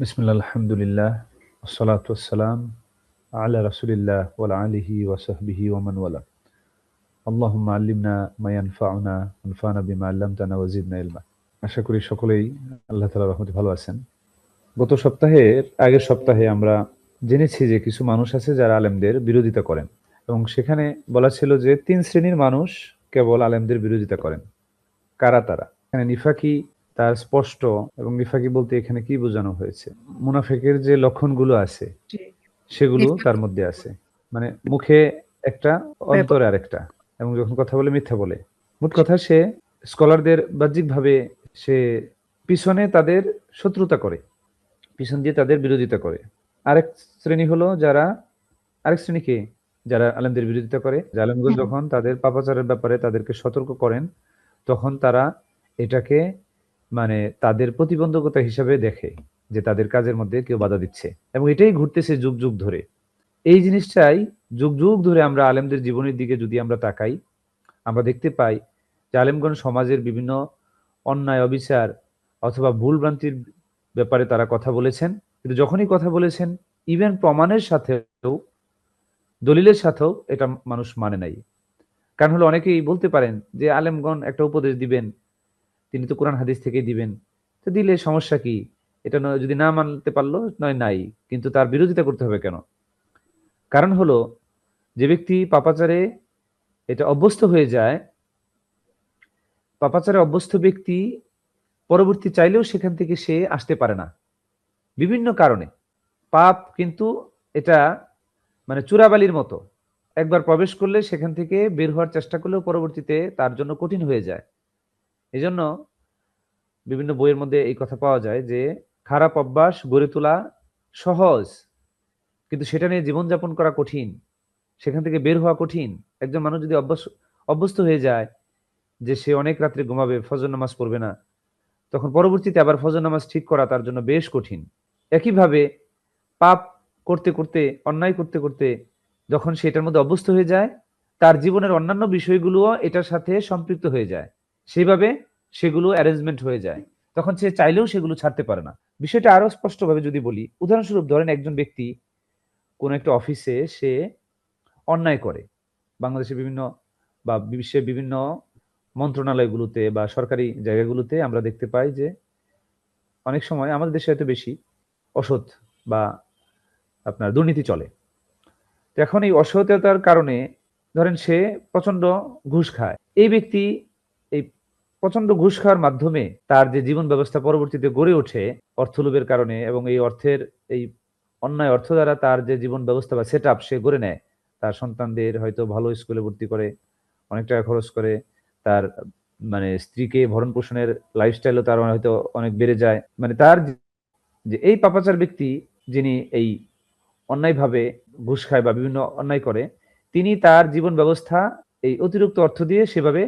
বিসমিল্লাহ আলহামদুলিল্লাহ ওয়াসসালাতু ওয়াসসালাম আলা রাসূলিল্লাহ ওয়া আলিহি ওয়া সাহবিহি ওয়া মান ওয়ালা। আল্লাহুম্মা আল্লিমনা মা ইয়ানফাউনা ওয়ানফা'না বিমা আল্লামতানা ওয়া জিদনা ইলমা। আশা করি সকলেই আল্লাহ তাআলার রহমতে ভালো আছেন। আগের সপ্তাহে আমরা জেনেছি যে কিছু মানুষ আছে যারা আলেমদের বিরোধিতা করেন এবং সেখানে বলা ছিল যে ৩ শ্রেণীর মানুষ কেবল আলেমদের বিরোধিতা করেন। কারা তারা? এখানে নিফাকি তার স্পষ্ট এবং নিফাকি বলতে এখানে কি বোঝানো হয়েছে? মুনাফিকের যে লক্ষণগুলো আছে জি, সেগুলো নিফাক তার মধ্যে আছে। মানে মুখে একটা, ব্যাপার। অন্তরে আরেকটা এবং যখন কথা বলে মিথ্যা বলে। মোট কথা সে স্কলারদের বাহ্যিকভাবে সে পিছনে তাদের শত্রুতা করে, পিছন দিয়ে তাদের বিরোধিতা করে। আরেক শ্রেণী হলো যারা আরেক শ্রেণী কে? যারা আলেমদের বিরোধিতা করে। যে আলেমগণ হুম, যখন তাদের পাপাচারের ব্যাপারে তাদেরকে সতর্ক করেন, তখন তারা এটাকে মানে তাদের প্রতিবন্ধকতা হিসাবে দেখে যে তাদের কাজের মধ্যে কেউ বাধা দিচ্ছে। এবং এটাই ঘটতেছে যুগ, যুগ ধরে। এই জিনিসটাই যুগ, যুগ ধরে আমরা আলেমদের জীবনের দিকে যদি আমরা তাকাই, আমরা দেখতে পাই যে আলেমগণ সমাজের বিভিন্ন অন্যায়, অবিচার অথবা ভুল-ভ্রান্তির ব্যাপারে তারা কথা বলেছেন। কিন্তু যখনই কথা বলেছেন, ইভেন প্রমাণের সাথেও, দলিলের সাথেও এটা মানুষ মানে নাই। কারণ হলো অনেকেই বলতে পারেন যে আলেমগণ একটা উপদেশ দিবেন, তিনি তো কোরআন হাদিস থেকেই দিবেন। তো দিলে সমস্যা কি? এটা নয়, যদি না মানতে পারলো নয় নাই। কিন্তু তার বিরোধিতা করতে হবে কেন? কারণ হলো যে ব্যক্তি পাপাচারে এটা অভ্যস্ত হয়ে যায়, পাপাচারে অভ্যস্ত ব্যক্তি পরবর্তী চাইলেও সেখান থেকে সে আসতে পারে না। বিভিন্ন কারণে। পাপ কিন্তু এটা মানে চূড়াবালির মতো। একবার প্রবেশ করলে সেখান থেকে বের হওয়ার চেষ্টা করলেও পরবর্তীতে তার জন্য কঠিন হয়ে যায়। এজন্য বিভিন্ন বইয়ের মধ্যে এই কথা পাওয়া যায় যে খারাপ অভ্যাস গড়ে তোলা সহজ, কিন্তু সেটা নিয়ে জীবনযাপন করা কঠিন। সেখান থেকে বের হওয়া কঠিন। একজন মানুষ যদি অভ্যস্ত হয়ে যায় যে সে অনেক রাত্রে ঘুমাবে, ফজর নামাজ পড়বে না, তখন পরবর্তীতে আবার ফজর নামাজ ঠিক করা তার জন্য বেশ কঠিন। একইভাবে পাপ করতে করতে, অন্যায় করতে করতে যখন সে এটার মধ্যে অভ্যস্ত হয়ে যায়, তার জীবনের অন্যান্য বিষয়গুলোও এটার সাথে সম্পৃক্ত হয়ে যায়। সেইভাবে সেগুলো অ্যারেঞ্জমেন্ট হয়ে যায়। তখন সে চাইলেও সেগুলো ছাড়তে পারে না। বিষয়টা আরো স্পষ্টভাবে যদি বলি, উদাহরণস্বরূপ ধরেন একজন ব্যক্তি কোন একটা অফিসে সে অন্যায় করে। বাংলাদেশের বিভিন্ন বা বিশ্বের বিভিন্ন মন্ত্রণালয়গুলোতে বা সরকারি জায়গাগুলোতে আমরা দেখতে পাই যে অনেক সময় আমাদের দেশে হয়তো বেশি অসৎ বা আপনার দুর্নীতি চলে। তো এখন এই অসততার কারণে ধরেন সে প্রচন্ড ঘুষ খায়। এই ব্যক্তি এই প্রচন্ড ঘুষ খাওয়ার মাধ্যমে তার যে জীবন ব্যবস্থা পরবর্তীতে গড়ে ওঠে অর্থলোভের কারণে, এবং এই অর্থের এই অন্যায় অর্থ দ্বারা তার যে জীবন ব্যবস্থা বা সেট আপ সে গড়ে নেয়। তার সন্তানদের হয়তো ভালো স্কুলে ভর্তি করে, অনেক টাকা খরচ করে, তার মানে স্ত্রীকে ভরণ পোষণের লাইফস্টাইলও তার হয়তো অনেক বেড়ে যায়। মানে তার যে এই পাপাচার ব্যক্তি, যিনি এই অন্যায়ভাবে ঘুষ খায় বা বিভিন্ন অন্যায় করে, তিনি তার জীবন ব্যবস্থা এই অতিরিক্ত অর্থ দিয়ে সেভাবে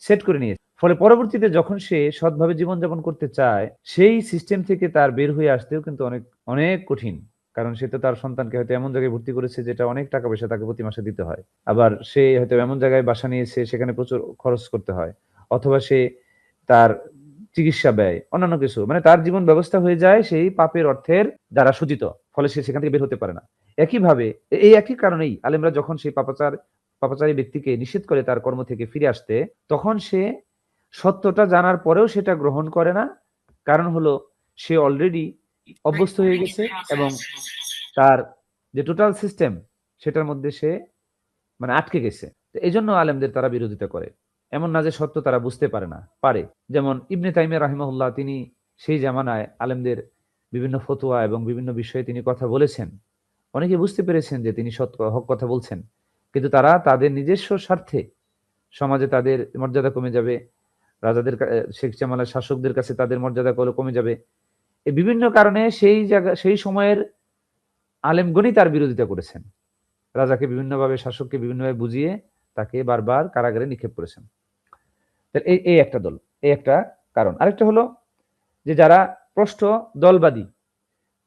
সেট করে নিয়েছে। ফলে পরবর্তীতে যখন সে সৎভাবে জীবনযাপন করতে চায়, সেই সিস্টেম থেকে তার বের হয়ে আসতেও কিন্তু অনেক অনেক কঠিন। কারণ সে তো তার সন্তানকে হয়তো এমন জায়গায় ভর্তি করেছে যেটা অনেক টাকা পয়সা তাকে প্রতি মাসে দিতে হয়। আবার সে হয়তো এমন জায়গায় বাসা নিয়েছে সেখানে প্রচুর খরচ করতে হয়। অথবা সে তার চিকিৎসা ব্যয়, অন্যান্য কিছু, মানে তার জীবন ব্যবস্থা হয়ে যায় সেই পাপের অর্থের দ্বারা সূচিত। ফলে সে সেখান থেকে বের হতে পারে না। একইভাবে এই একই কারণেই আলেমরা যখন সেই পাপাচারী ব্যক্তিকে নিষেধ করে তার কর্ম থেকে ফিরে আসতে, তখন সে সত্যটা জানার পরেও সেটা গ্রহণ করে না। কারণ হলো সে অলরেডি অভ্যস্ত হয়ে গেছে এবং তার যে টোটাল সিস্টেম সেটার মধ্যে সে মানে আটকে গেছে। তো এই জন্য আলেমদের তারা বিরোধিতা করে। এমন না যে সত্য তারা বুঝতে পারে না, পারে। যেমন ইবনে তাইমিয়া রাহিমাহুল্লাহ, তিনি সেই জামানায় আলেমদের বিভিন্ন ফতোয়া এবং বিভিন্ন বিষয়ে তিনি কথা বলেছেন। অনেকে বুঝতে পেরেছেন যে তিনি সত্য হক কথা বলছেন, কিন্তু তারা তাদের নিজস্ব স্বার্থে সমাজে তাদের মর্যাদা কমে যাবে, শেখ জামালের শাসকদের কাছে তাদের মর্যাদা কমে যাবে, এই বিভিন্ন কারণে সেই জায়গা সেই সময়ের আলেমগণই তার বিরোধিতা করেছেন। রাজাকে বিভিন্নভাবে, শাসককে বিভিন্নভাবে বুঝিয়ে তাকে বারবার কারাগারে নিক্ষেপ করেছেন। তাহলে এই এই একটা দল, এই একটা কারণ। আরেকটা হলো যে যারা প্রষ্ট দলবাদী,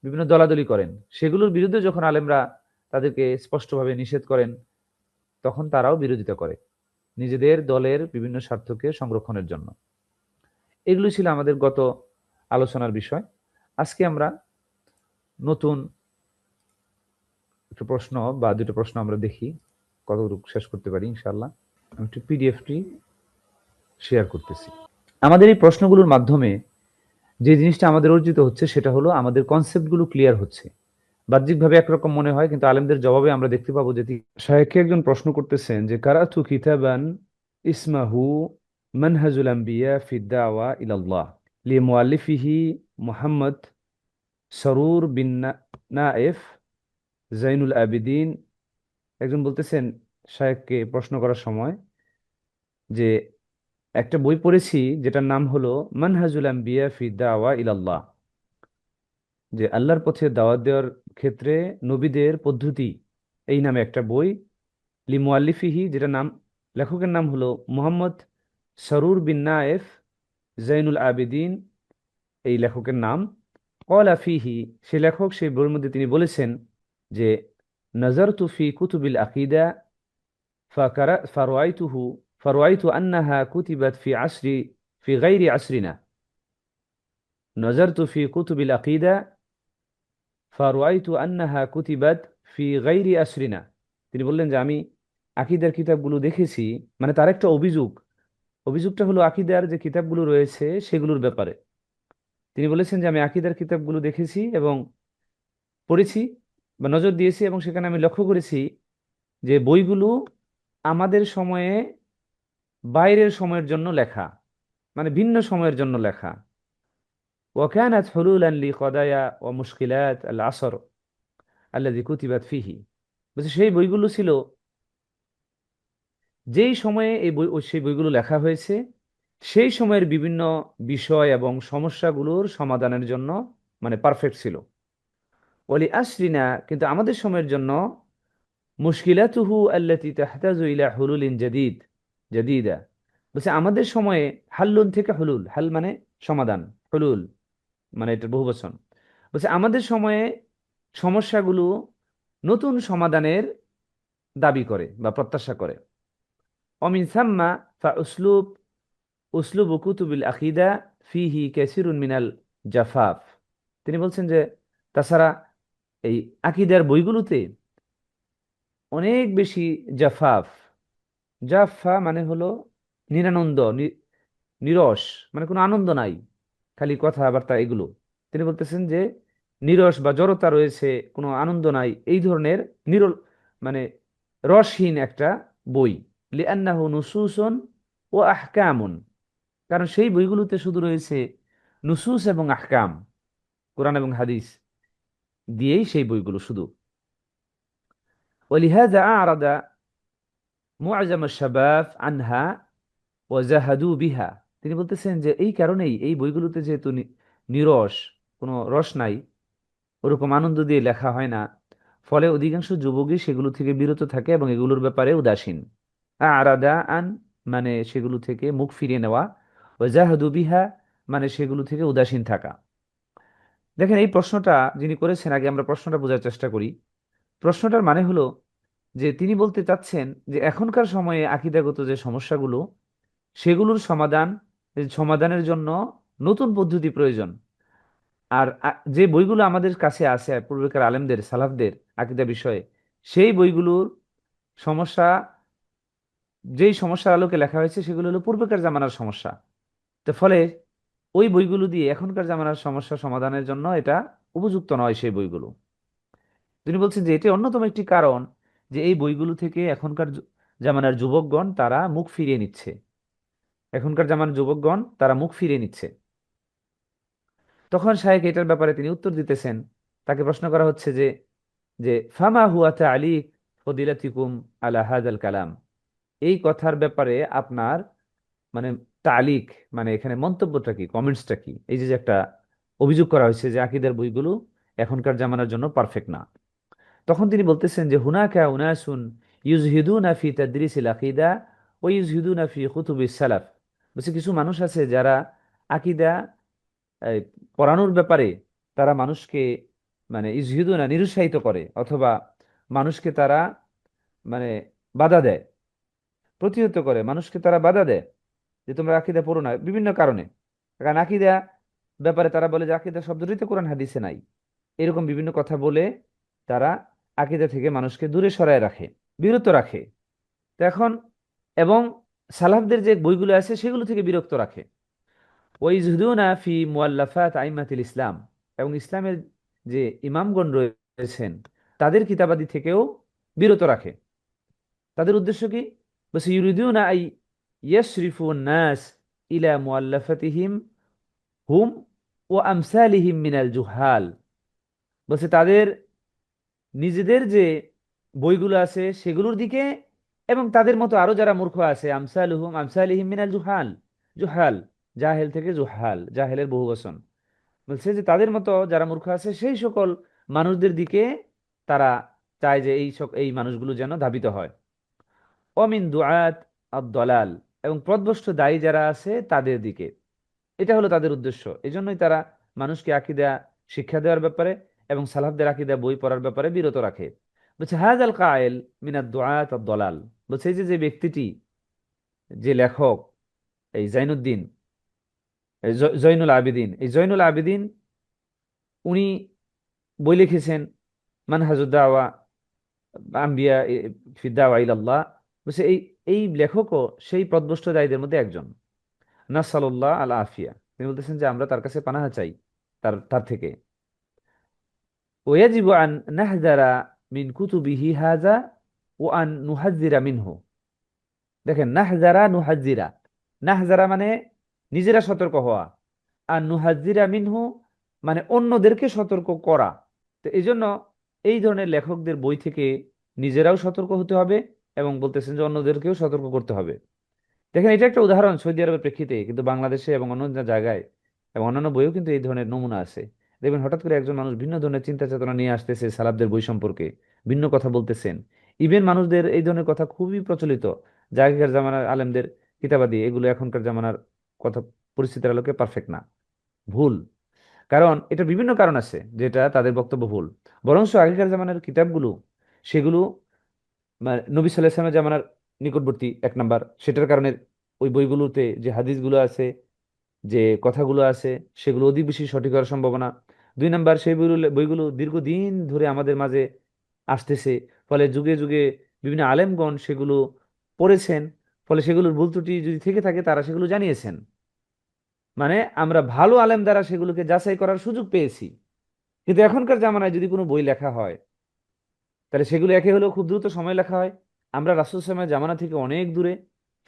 বিভিন্ন দলাদলি করেন, সেগুলোর বিরুদ্ধে যখন আলেমরা তাদেরকে স্পষ্টভাবে নিষেধ করেন, তখন তারাও বিরোধিতা করে নিজেদের দলের বিভিন্ন স্বার্থকে সংরক্ষণের জন্য। এগুলো ছিল আমাদের গত আলোচনার বিষয়। আজকে আমরা নতুন একটা প্রশ্ন বা দুটো প্রশ্ন আমরা দেখি কতটুকু শেষ করতে পারি ইনশাআল্লাহ। আমি একটু পিডিএফটি শেয়ার করতেছি। আমাদের এই প্রশ্নগুলোর মাধ্যমে যে জিনিসটা আমাদের অর্জিত হচ্ছে সেটা হলো আমাদের কনসেপ্টগুলো ক্লিয়ার হচ্ছে। বাহ্যিকভাবে একরকম মনে হয়, কিন্তু আলেমদের জবাবে আমরা দেখতে পাবো যে শায়েখে একজন প্রশ্ন করতেছেন যে কারাতু কিতাবান ইসমাহু মানহাজুল আম্বিয়া ফি দাওয়া ইলাল্লাহ লিমুআল্লিফিহি মুহাম্মদ সরুর বিন নায়েফ জাইনুল আবিদিন। একজন বলতেছেন শায়েখকে প্রশ্ন করার সময় যে একটা বই পড়েছি যেটার নাম হলো মানহাজুল আম্বিয়া ফি দাওয়া ইলাল্লাহ, যে আল্লাহর পথে দাওয়াত দেওয়ার ক্ষেত্রে নবীদের পদ্ধতি, এই নামে একটা বই। লি মুআল্লিফিহি, যেটা নাম, লেখকের নাম হলো মুহাম্মদ সরুর বিন নায়েফ জাইনুল আবিদিন, এই লেখকের নাম। ক্বালা ফিহি, সে লেখক সেই বইয়ের মধ্যে তিনি বলেছেন যে নাজারতু ফি কুতুবিল আকিদা ফারাআইতুহু ফারাআইতু আন্নাহা কুতিবাত ফি আসরি ফি গায়রি আসরিনা। নাজারতু ফি কুতুবিল আকিদা ফারাআইতু আন্নাহা কুতিবাত ফি গায়রি আসরিনা। তিনি বললেন যে আমি আকীদার কিতাবগুলো দেখেছি, মানে তার একটা অভিযোগটা হলো আকীদার যে কিতাবগুলো রয়েছে সেগুলোর ব্যাপারে। তিনি বলেছেন যে আমি আকীদার কিতাবগুলো দেখেছি এবং পড়েছি বা নজর দিয়েছি, এবং সেখানে আমি লক্ষ্য করেছি যে বইগুলো আমাদের সময়ে বাইরের সময়ের জন্য লেখা, মানে ভিন্ন সময়ের জন্য লেখা। ওয়াকানাত হুলুলান লিকাদায়া ওয়া মুশকিলাত আল আসর আল্লাযী কুতিবাত ফিহি। বলছে সেই বইগুলো ছিল যেই সময়ে সেই বইগুলো লেখা হয়েছে সেই সময়ের বিভিন্ন বিষয় এবং সমস্যাগুলোর সমাধানের জন্য, মানে পারফেক্ট ছিল। ওয়ালি আসরিনা, কিন্তু আমাদের সময়ের জন্য মুশকিলাতুহু আল্লাতী তাহতাজু ইলা হুলুলিন জাদীদা। বলছে আমাদের সময়ে হাল্লুন থেকে হুলুল, হাল মানে সমাধান, হুলুল মানে এটা বহুবচন। বলছে আমাদের সময়ে সমস্যাগুলো নতুন সমাধানের দাবি করে বা প্রত্যাশা করে। অমিন সাম্মা ফা উসলুব কুতুবিল আকিদা ফিহি কাসিরুন মিনাল জাফাফ। তিনি বলছেন যে তাছাড়া এই আকিদার বইগুলোতে অনেক বেশি জাফাফ, জাফা মানে হলো নিরানন্দ, নিরস, মানে কোনো আনন্দ নাই, খালি কথাবার্তা এগুলো। তিনি বলতেছেন যে নিরস বা জড়তা রয়েছে, কোনো আনন্দ নাই, এই ধরনের নিরল, মানে রসহীন একটা বই। লিআন্নাহু নুসুসুন ও আহকামুন, কারণ সেই বইগুলোতে শুধু রয়েছে নুসুস এবং আহকাম, কোরআন এবং হাদিস দিয়েই সেই বইগুলো শুধু। ওয়ালিহাযা আ'রাদা মুআযাম আশ-শাবাব আনহা ওয়া জাহাদু বিহা। তিনি বলতেছেন যে এই কারণেই এই বইগুলোতে যেহেতু নিরস, কোনো রস নাই, ওরকম আনন্দ দিয়ে লেখা হয় না, ফলে অধিকাংশ যুবকই সেগুলো থেকে বিরত থাকে এবং এগুলোর ব্যাপারে উদাসীন। আ'রাদা আন মানে সেগুলো থেকে মুখ ফিরিয়ে নেওয়া, ওয়া জাহাদু বিহা মানে সেগুলো থেকে উদাসীন থাকা। দেখেন এই প্রশ্নটা যিনি করেছেন, আগে আমরা প্রশ্নটা বোঝার চেষ্টা করি। প্রশ্নটার মানে হলো যে তিনি বলতে চাচ্ছেন যে এখনকার সময়ে আকীদাগত যে সমস্যাগুলো সেগুলোর সমাধানের জন্য নতুন পদ্ধতি প্রয়োজন। আর যে বইগুলো আমাদের কাছে আছে পূর্বেকার আলেমদের সালাফদের আকীদা বিষয়ে, সেই বইগুলোর সমস্যা, যেই সমস্যার আলোকে লেখা হয়েছে সেগুলো হলো পূর্বেকার জামানার সমস্যা। তো ফলে ওই বইগুলো দিয়ে এখনকার জামানার সমস্যা সমাধানের জন্য এটা উপযুক্ত নয় সেই বইগুলো। তিনি বলছেন যে এটি অন্যতম একটি কারণ যে এই বইগুলো থেকে এখনকার জামানার যুবকগণ তারা মুখ ফিরিয়ে নিচ্ছে, এখনকার জামানার যুবকগণ তারা মুখ ফিরিয়ে নিচ্ছে। তখন শায়েখ এটার ব্যাপারে তিনি উত্তর দিতেছেন। তাকে প্রশ্ন করা হচ্ছে যে যে ফামা হুয়া তালিক ফদিলাতিকুম আলা হাযাল কালাম, এই কথার ব্যাপারে আপনার মানে তালিক, মানে এখানে মন্তব্যটা কি, কমেন্টসটা কি, এই যে যে একটা অভিযোগ করা হয়েছে যে আকীদার বইগুলো এখনকার জামানার জন্য পারফেক্ট না। তখন তিনি বলতেছেন যে হুনাকা উনাসুন ইউজহিদুনা ফি তাদরিসিল আকিদা ওয়া ইউজহিদুনা ফি কুতুবিস সালাফ। বলছে কিছু মানুষ আছে যারা আকীদা এই, পড়ানোর ব্যাপারে তারা মানুষকে মানে ইউজহিদুনা নিরুৎসাহিত করে, অথবা মানুষকে তারা মানে বাধা দেয়, প্রতিহত করে, মানুষকে তারা বাধা দেয় যে তোমরা আকীদা পড়ো না বিভিন্ন কারণে। কারণ আকীদা ব্যাপারে তারা বলে যে আকীদা শব্দটি তো কোরআন হাদিসে নাই। এরকম বিভিন্ন কথা বলে তারা আকীদা থেকে মানুষকে দূরে সরায় রাখে, বিরত রাখে। তো এখন এবং সালাফদের যে বইগুলো আছে সেগুলো থেকে বিরক্ত রাখে। ওয়াইজহুদুনা ফি মুআল্লাফাত আইম্মাতিল ইসলাম, এবং ইসলামের যে ইমামগণ রয়েছেন তাদের কিতাবাদি থেকেও বিরত রাখে। তাদের উদ্দেশ্য কি? বলছে ইউরিদুনা আই ইয়াশরিফু নাস ইলা মুআল্লাফাতিহিম হুম ও আমসালিহিম মিনাল জুহাল। বলছে তাদের নিজেদের যে বইগুলো আছে সেগুলোর দিকে, এবং তাদের মতো আরো যারা মূর্খ আছে, আমসালুহুম আমসালিহিম মিনাল জুহাল। জুহাল, জাহেল থেকে জুহাল, জাহেলের বহু বচন। বলছে যে তাদের মতো যারা মূর্খ আছে সেই সকল মানুষদের দিকে তারা চায় যে এই মানুষগুলো যেন ধাবিত হয়। অমিন দুআত আদ-দলাল, এবং পথভ্রষ্ট দায়ী যারা আছে তাদের দিকে। এটা হলো তাদের উদ্দেশ্য। এজন্যই তারা মানুষকে আকীদা শিক্ষা দেওয়ার ব্যাপারে এবং সালাফদের আকীদা বই পড়ার ব্যাপারে বিরত রাখে। বলছে হাযাল কায়েল মিনাদ দুআত আদ-দলাল। বলছে এই যে যে ব্যক্তিটি, যে লেখক, এই জাইনুদ্দিন, জয়নুল আবেদিন, এই জয়নুল আবেদিন উনি বই লিখেছেন মানহাজুদ দাওয়া আম্বিয়া ফি দাওয়া ইলাল্লাহ। বলছে এই এই লেখকও সেই পথভ্রষ্ট দায়ীদের মধ্যে একজন। নাসালুল্লাহ আল আফিয়া। তিনি বলতেছেন যে আমরা তার কাছে পানাহ চাই, তার তার থেকে। ওয়াজিবু আন নাহজারা মিন কুতুবিহি হাযা ওয়া আন নুহাজ্জিরা মিনহু। দেখেন, নাহজারা নুহাজ্জিরা, নাহজারা মানে নিজেরা সতর্ক হওয়া, আর নুহাজ্জিরা মিনহু মানে অন্যদেরকে সতর্ক করা। তো এই জন্য এই ধরনের লেখকদের বই থেকে নিজেরাও সতর্ক হতে হবে এবং বলতেছেন যে অন্যদেরকেও সতর্ক করতে হবে। দেখেন, এটা একটা উদাহরণ সৌদি আরবের প্রেক্ষিতে, কিন্তু বাংলাদেশে এবং অন্যান্য জায়গায় এবং অন্যান্য বইও কিন্তু এই ধরনের নমুনা আছে। দেখবেন হঠাৎ করে একজন মানুষ ভিন্ন ধরনের চিন্তা চেতনা নিয়ে আসতেছে সালাফদের বই সম্পর্কে, ভিন্ন কথা বলতেছেন। ইভেন মানুষদের এই ধরনের কথা খুবই প্রচলিত, যে আগেকার জামানার আলেমদের কিতাবাদি এগুলো এখনকার জামানার কথা পরিস্থিতির আলোকে পারফেক্ট না, ভুল। কারণ এটা বিভিন্ন কারণ আছে যেটা তাদের বক্তব্য ভুল। বরঞ্চ আগেকার জামানার কিতাবগুলো সেগুলো মানে নবী সাল্লাল্লাহু আলাইহি ওয়াসাল্লামের জামানার নিকটবর্তী, এক নাম্বার সেটার কারণে ওই বইগুলোতে যে হাদিসগুলো আছে, যে কথাগুলো আছে, সেগুলো অধিক বেশি সঠিক হওয়ার সম্ভাবনা। দুই নাম্বার, সেই বইগুলো বইগুলো দীর্ঘদিন ধরে আমাদের মাঝে আসতেছে, ফলে যুগে যুগে বিভিন্ন আলেমগণ সেগুলো পড়েছেন, ফলে সেগুলোর ভুল ত্রুটি যদি থেকে থাকে তারা সেগুলো জানিয়েছেন। মানে আমরা ভালো আলেম দ্বারা সেগুলোকে যাচাই করার সুযোগ পেয়েছি। কিন্তু এখনকার জামানায় যদি কোনো বই লেখা হয়, তাহলে সেগুলো একে হলেও খুব দ্রুত সময় লেখা হয়। আমরা রাসূল সাল্লাল্লাহু আলাইহি ওয়াসাল্লামের জামানা থেকে অনেক দূরে,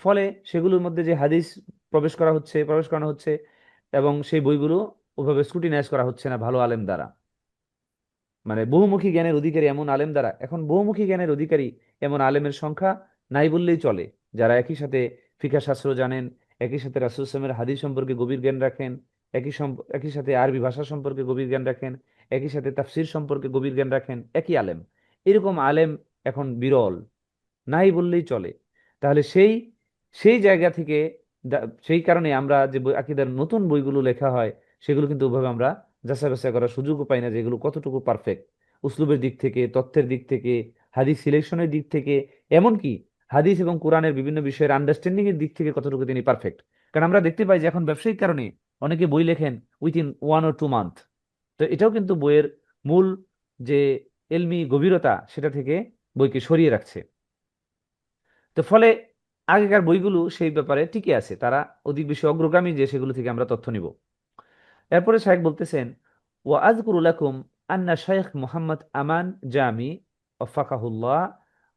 ফলে সেগুলোর মধ্যে যে হাদিস প্রবেশ করানো হচ্ছে, এবং সেই বইগুলো ওভাবে স্ক্রুটিনাইজ করা হচ্ছে না ভালো আলেম দ্বারা। মানে বহুমুখী জ্ঞানের অধিকারী এমন আলেম দ্বারা, এখন বহুমুখী জ্ঞানের অধিকারী এমন আলেমের সংখ্যা নাই বললেই চলে, যারা একই সাথে ফিকহ শাস্ত্র জানেন, একই সাথে রাসূল সাল্লাল্লাহু আলাইহি ওয়াসাল্লামের হাদিস সম্পর্কে গভীর জ্ঞান রাখেন, একই সাথে আরবি ভাষা সম্পর্কে গভীর জ্ঞান রাখেন, একই সাথে তাফসীর সম্পর্কে গভীর জ্ঞান রাখেন, একই আলেম। এরকম আলেম এখন বিরল, নাই বললেই চলে। তাহলে সেই সেই জায়গা থেকে সেই কারণে আমরা যে আকীদার নতুন বইগুলো লেখা হয় সেগুলো কিন্তু ওভাবে আমরা যাচাই বাছাই করার সুযোগও পাই না, যেগুলো কতটুকু পারফেক্ট উসলুবের দিক থেকে, তথ্যের দিক থেকে, হাদিস সিলেকশনের দিক থেকে, এমনকি হাদিস এবং কোরআনের বিভিন্ন বিষয়ের আন্ডারস্ট্যান্ডিং এর দিক থেকে কতটুকু তিনি পারফেক্ট। কারণ আমরা দেখতে পাই যে এখন ব্যবসায়িক কারণে অনেকে বই লেখেন উইথিন 1 or 2 মান্থ। তো এটাও কিন্তু বইয়ের মূল যে এলমি গভীরতা সেটা থেকে বইকে সরিয়ে রাখছে। তো ফলে আগেকার বইগুলো সেই ব্যাপারে টিকে আছে, তারা অধিক বেশি অগ্রগামী যে সেগুলো থেকে আমরা তথ্য নিব। এরপরে শাইখ বলতেছেন, ওয়া আযকুরু লাকুম আন্না শাইখ মুহাম্মদ আমান জামি ওয়াফাকাহুল্লাহ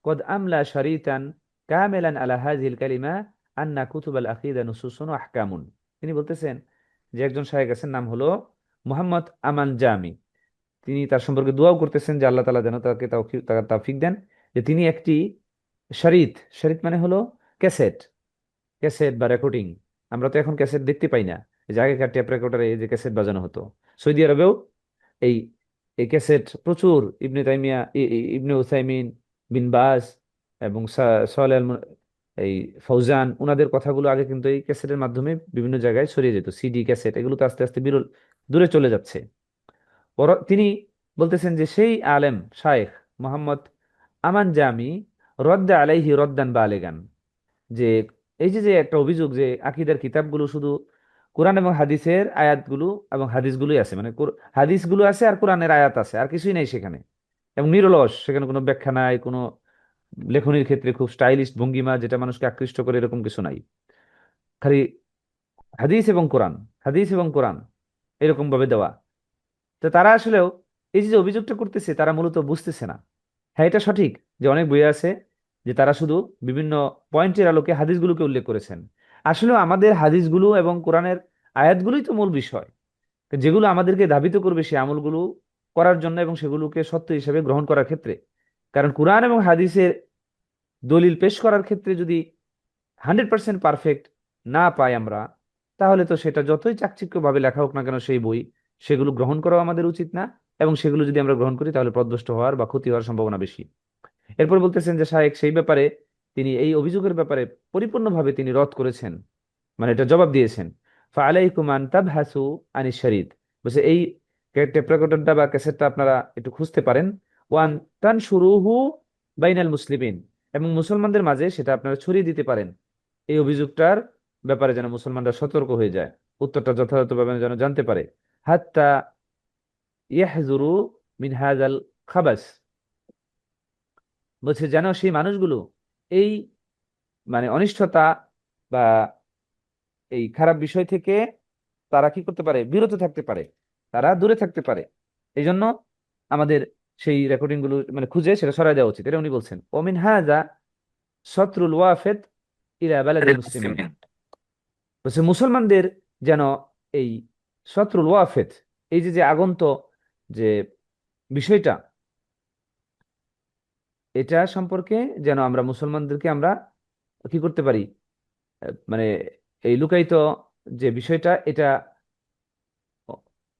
কদ আমলা শারীতান কামিলান আলা হাযিহিল কালিমা আন্না কুতুবাল আকিদা নুসুসুন ওয়া আহকামুন। তিনি বলতেছেন যে একজন শাইখ আছেন, নাম হলো মুহাম্মদ আমান জামি। তিনি তার সম্পর্কে দোয়াও করতেছেন যে আল্লাহ তাআলা যেন তাকে তাওফিক দেন, যে তিনি একটি শরীত, শরীত মানে হলো ক্যাসেট, ক্যাসেট বা রেকর্ডিং। আমরা তো এখন ক্যাসেট দেখতে পাই না, এই যে আগেকার টেপ রেকর্ডারে এই যে ক্যাসেট বাজানো হতো, সৌদি আরবেও এই এই ক্যাসেট প্রচুর, ইবনে তাইমিয়া ইবনে উসাইমিন, বিন বাজ এবং সালেহ এই ফৌজান, ওনাদের কথাগুলো আগে কিন্তু এই ক্যাসেটের মাধ্যমে বিভিন্ন জায়গায় ছড়িয়ে যেত, সিডি ক্যাসেট, এগুলো তো আস্তে আস্তে বিরল দূরে চলে যাচ্ছে। তিনি বলতেছেন যে সেই আলেম শায়েখ মোহাম্মদ আমান জামি রদ্দা আলাইহি রদ্দান বালেগান, যে এই যে যে একটা অভিযোগ যে আকিদার কিতাবগুলো শুধু কোরআন এবং হাদিসের আয়াতগুলো এবং হাদিসগুলোই আছে, মানে হাদিসগুলো আছে আর কোরআনের আয়াত আছে, আর কিছুই নেই সেখানে। এবং নিরলস, সেখানে কোনো ব্যাখ্যা নাই, কোনো লেখনির ক্ষেত্রে খুব স্টাইলিশ ভঙ্গিমা যেটা মানুষকে আকৃষ্ট করে এরকম কিছু নাই। খালি হাদিস এবং কোরআন, হাদিস এবং কোরআন এরকম ভাবে দেওয়া। তো তারা আসলেও এই যে অভিযোগটা করতেছে, তারা মূলত বুঝতেছে না। হ্যাঁ, এটা সঠিক যে অনেক বই আছে যে তারা শুধু বিভিন্ন পয়েন্টের আলোকে হাদিসগুলোকে উল্লেখ করেছেন। আসলে আমাদের হাদিসগুলো এবং কোরআনের আয়াতগুলোই তো মূল বিষয়, যেগুলো আমাদেরকে ধাবিত করবে সে আমলগুলো করার জন্য এবং সেগুলোকে সত্য হিসেবে গ্রহণ করার ক্ষেত্রে। কারণ কোরআন এবং হাদিসের দলিল পেশ করার ক্ষেত্রে যদি 100% পারফেক্ট না পাই আমরা, তাহলে তো সেটা যতই চাকচিক্যভাবে লেখা হোক না কেন সেই বই, সেগুলো গ্রহণ করাও আমাদের উচিত না। এবং সেগুলো যদি আমরা গ্রহণ করি তাহলে পথভ্রষ্ট হওয়ার বা ক্ষতি হওয়ার সম্ভাবনা বেশি। এরপর বলতেছেন যে শায়েখ সেই ব্যাপারে, তিনি এই অভিযোগের ব্যাপারে পরিপূর্ণভাবে তিনি রদ করেছেন, মানে এটা জবাব দিয়েছেন। ফাআলাইকুম আন তাবহাসু আনিশ শরীদ, বলছে এই টেপ রেকর্ডারটা বা ক্যাসেটটা আপনারা একটু খুঁজতে পারেন। ওয়ান তানশুরুহু বাইনাল মুসলিমিন, এবং মুসলমানদের মাঝে সেটা আপনারা ছড়িয়ে দিতে পারেন। এই অভিযোগটার ব্যাপারে যেন মুসলমানরা সতর্ক হয়ে যায়, উত্তরটা যথাযথভাবে যেন জানতে পারে। হাত্তা ইয়াহজুরু মিন হাযাল খাবাস, বলছে যেন সেই মানুষগুলো এই মানে অনিষ্টতা বা এই খারাপ বিষয় থেকে তারা কি করতে পারে, বিরত থাকতে পারে, তারা দূরে থাকতে পারে। এই জন্য আমাদের সেই রেকর্ডিং গুলো মানে খুঁজে সেটা সরাই দেওয়া উচিত, এটা উনি বলছেন। ওমিন হাজা শত্রুল ওয়াফেদ ইলা বালাদিল মুসলিমিন, বলছে মুসলমানদের যেন এই শত্রুল ওয়াফেদ, এই যে যে আগন্ত যে বিষয়টা, এটা সম্পর্কে যেন আমরা মুসলমানদেরকে আমরা কি করতে পারি, মানে এই লুকায়িত যে বিষয়টা এটা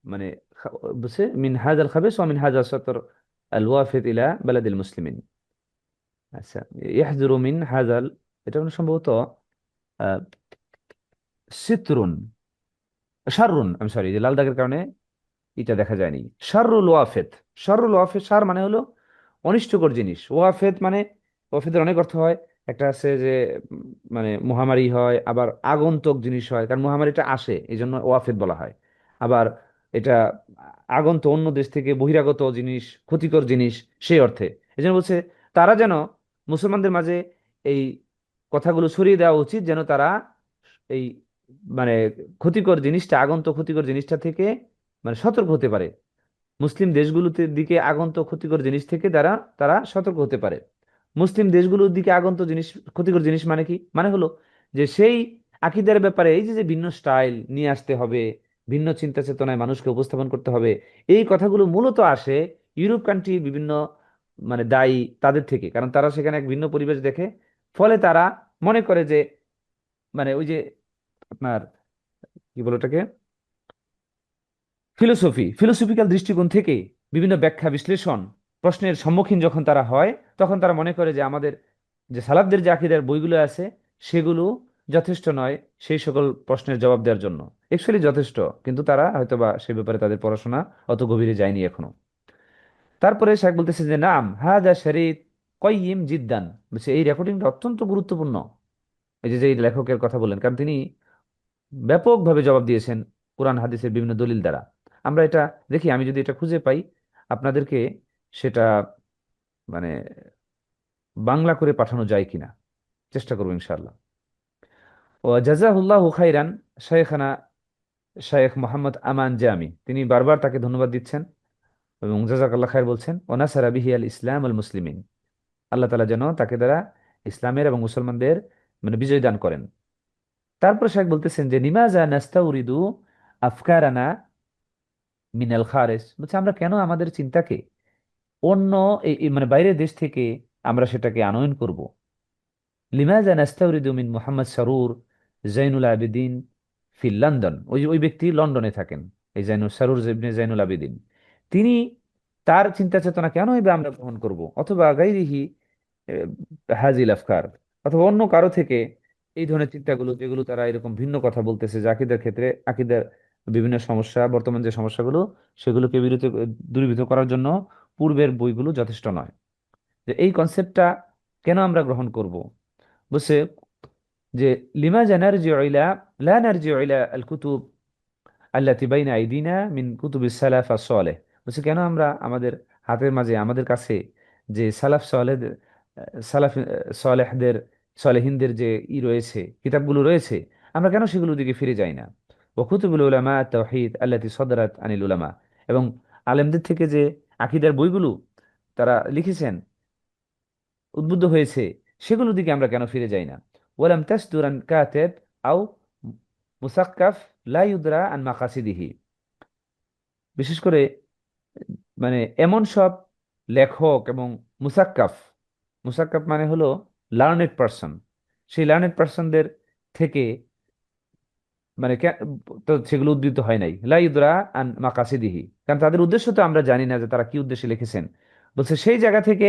মানে বুঝছে মিন হাজাল খাবিস ওয়া মিন হাজাল সতর আল ওয়াফিদ ইলা বালাদিল মুসলিমিন। আচ্ছা, ইয়াহজুরু মিন হাজাল, এটা মানে সম্ভবত আহ, সিতরুন, শাররুন, আমি সরি যে লাল দাগের কারণে এটা দেখা যায়নি। শাররুল ওয়াফেদ, শাররুল ওয়াফেদ, শার মানে হলো অনিষ্টকর জিনিস, ওয়াফেদ মানে ওয়াফেদের অনেক অর্থ হয়। একটা আছে যে মানে মহামারী হয়, আবার আগন্তুক জিনিস হয়, কারণ মহামারীটা আসে এই জন্য ওয়াফেদ বলা হয়। আবার এটা আগন্ত অন্য দেশ থেকে বহিরাগত জিনিস, ক্ষতিকর জিনিস, সেই অর্থে। এই জন্য বলছে তারা যেন মুসলমানদের মাঝে এই কথাগুলো ছড়িয়ে দেওয়া উচিত, যেন তারা এই মানে ক্ষতিকর জিনিসটা, আগন্ত ক্ষতিকর জিনিসটা থেকে মানে সতর্ক হতে পারে। মুসলিম দেশগুলোতে দিকে আগন্ত ক্ষতিকর জিনিস থেকে তারা তারা সতর্ক হতে পারে। মুসলিম দেশগুলোর দিকে আগন্ত জিনিস, ক্ষতিকর জিনিস মানে কি, মানে হলো যে সেই আকীদার ব্যাপারে এই যে যে ভিন্ন স্টাইল নিয়ে আসতে হবে, ভিন্ন চিন্তা চেতনায় মানুষকে উপস্থাপন করতে হবে, এই কথাগুলো মূলত আসে ইউরোপ কান্ট্রির বিভিন্ন মানে দায়ী তাদের থেকে। কারণ তারা সেখানে এক ভিন্ন পরিবেশ দেখে, ফলে তারা মনে করে যে মানে ওই যে আপনার কি বলে ওটাকে, ফিলোসফিক্যাল দৃষ্টিকোণ থেকে বিভিন্ন ব্যাখ্যা বিশ্লেষণ প্রশ্নের সম্মুখীন যখন তারা হয়, তখন তারা মনে করে যে আমাদের যে সালাফদের যে আকীদার বইগুলো আছে সেগুলো যথেষ্ট নয় সেই সকল প্রশ্নের জবাব দেওয়ার জন্য। অ্যাকচুয়ালি যথেষ্ট, কিন্তু তারা হয়তোবা সে ব্যাপারে তাদের পড়াশোনা অত গভীরে যায়নি এখনো। তারপরে শেখ বলতেছে যে নাম হাদা শরীত কয়িম জিদ্দান, বলছে এই রেকর্ডিংটা অত্যন্ত গুরুত্বপূর্ণ। এই যে যে এই লেখকের কথা বললেন, কারণ তিনি ব্যাপকভাবে জবাব দিয়েছেন কোরআন হাদিসের বিভিন্ন দলিল দ্বারা। আমরা এটা দেখি, আমি যদি এটা খুঁজে পাই আপনাদেরকে সেটা মানে বাংলা করে পাঠানো যায় কিনা চেষ্টা করবো ইনশাআল্লাহ। ও জাযাহুল্লাহু খাইরান শেখনা শেখ মোহাম্মদ আমান জামি, তিনি বারবার তাকে ধন্যবাদ দিচ্ছেন এবং জাযাকাল্লাহ খায়ের বলছেন। ও নাসারা বিহি আল ইসলাম আল মুসলিমিন, আল্লাহ তাআলা যেন তাকে দ্বারা ইসলামের এবং মুসলমানদের মানে বিজয় দান করেন। তারপর শেখ বলতেছেন যে নিমাজা নাস্তাউরিদু আফকারানা মিনাল খারেজ, বলছে আমরা কেন আমাদের চিন্তাকে অন্য মানে বাইরের দেশ থেকে আমরা সেটাকে আনয়ন করব। লিমাজা নাস্তাউরিদু মিন মুহাম্মদ সারুর জাইনুল আবেদিন ফিল লন্ডন, ওই ওই ব্যক্তি লন্ডনে থাকেন, এই জাইনুল সারুর ইবনে জাইনুল আবেদিন, তিনি তার চিন্তা চেতনা কেন এবার আমরা গ্রহণ করব, অথবা গাইরিহি হাজিল আফকার, অথবা অন্য কারো থেকে এই ধরনের চিন্তাগুলো, যেগুলো তারা এরকম ভিন্ন কথা বলতেছে যে আকীদার ক্ষেত্রে, আকীদার বিভিন্ন সমস্যা, বর্তমান যে সমস্যাগুলো সেগুলোকে দূরীভূত করার জন্য পূর্বের বইগুলো যথেষ্ট নয়। যে এই কনসেপ্টটা কেন আমরা গ্রহণ করব, বুঝছে। যে লিমাজা নারজিউ ইলা লা নারজিউ ইলা আল কুতুব আল্লাতি বাইনা আইদিনা মিন কুতুবিস সালাফ আস-সালেহ, বলছে কেন আমরা আমাদের হাতের মাঝে আমাদের কাছে যে সালাফ সালেহ সালাফ সালেহদের সালেহিনদের যে রয়েছে, কিতাবগুলো রয়েছে, আমরা কেন সেগুলোর দিকে ফিরে যাই না? ওয়া কুতুবুল উলামা তাওহীদ আল্লাতি সাদারাত আনিল উলামা, এবং আলেমদের থেকে যে আকীদার বইগুলো তারা লিখেছেন, উদ্বুদ্ধ হয়েছে, সেগুলোর দিকে আমরা কেন ফিরে যাই না? ওয়ালাম তাসদুরান কাতেব আও মুসাক্কাফ লা ইউদরা আন মাকাসিদিহি, বিশেষ করে মানে এমন সব লেখক এবং মুসাক্কাফ, মুসাক্কাফ মানে হলো লার্নেড পার্সন, সেই লার্নেড পার্সনদের থেকে মানে তো সেগুলো উদ্ধৃত হয় নাই, লা ইউদরা আন মাকাসিদিহি, কারণ তাদের উদ্দেশ্য তো আমরা জানি না যে তারা কি উদ্দেশ্যে লিখেছেন। বলছে সেই জায়গা থেকে,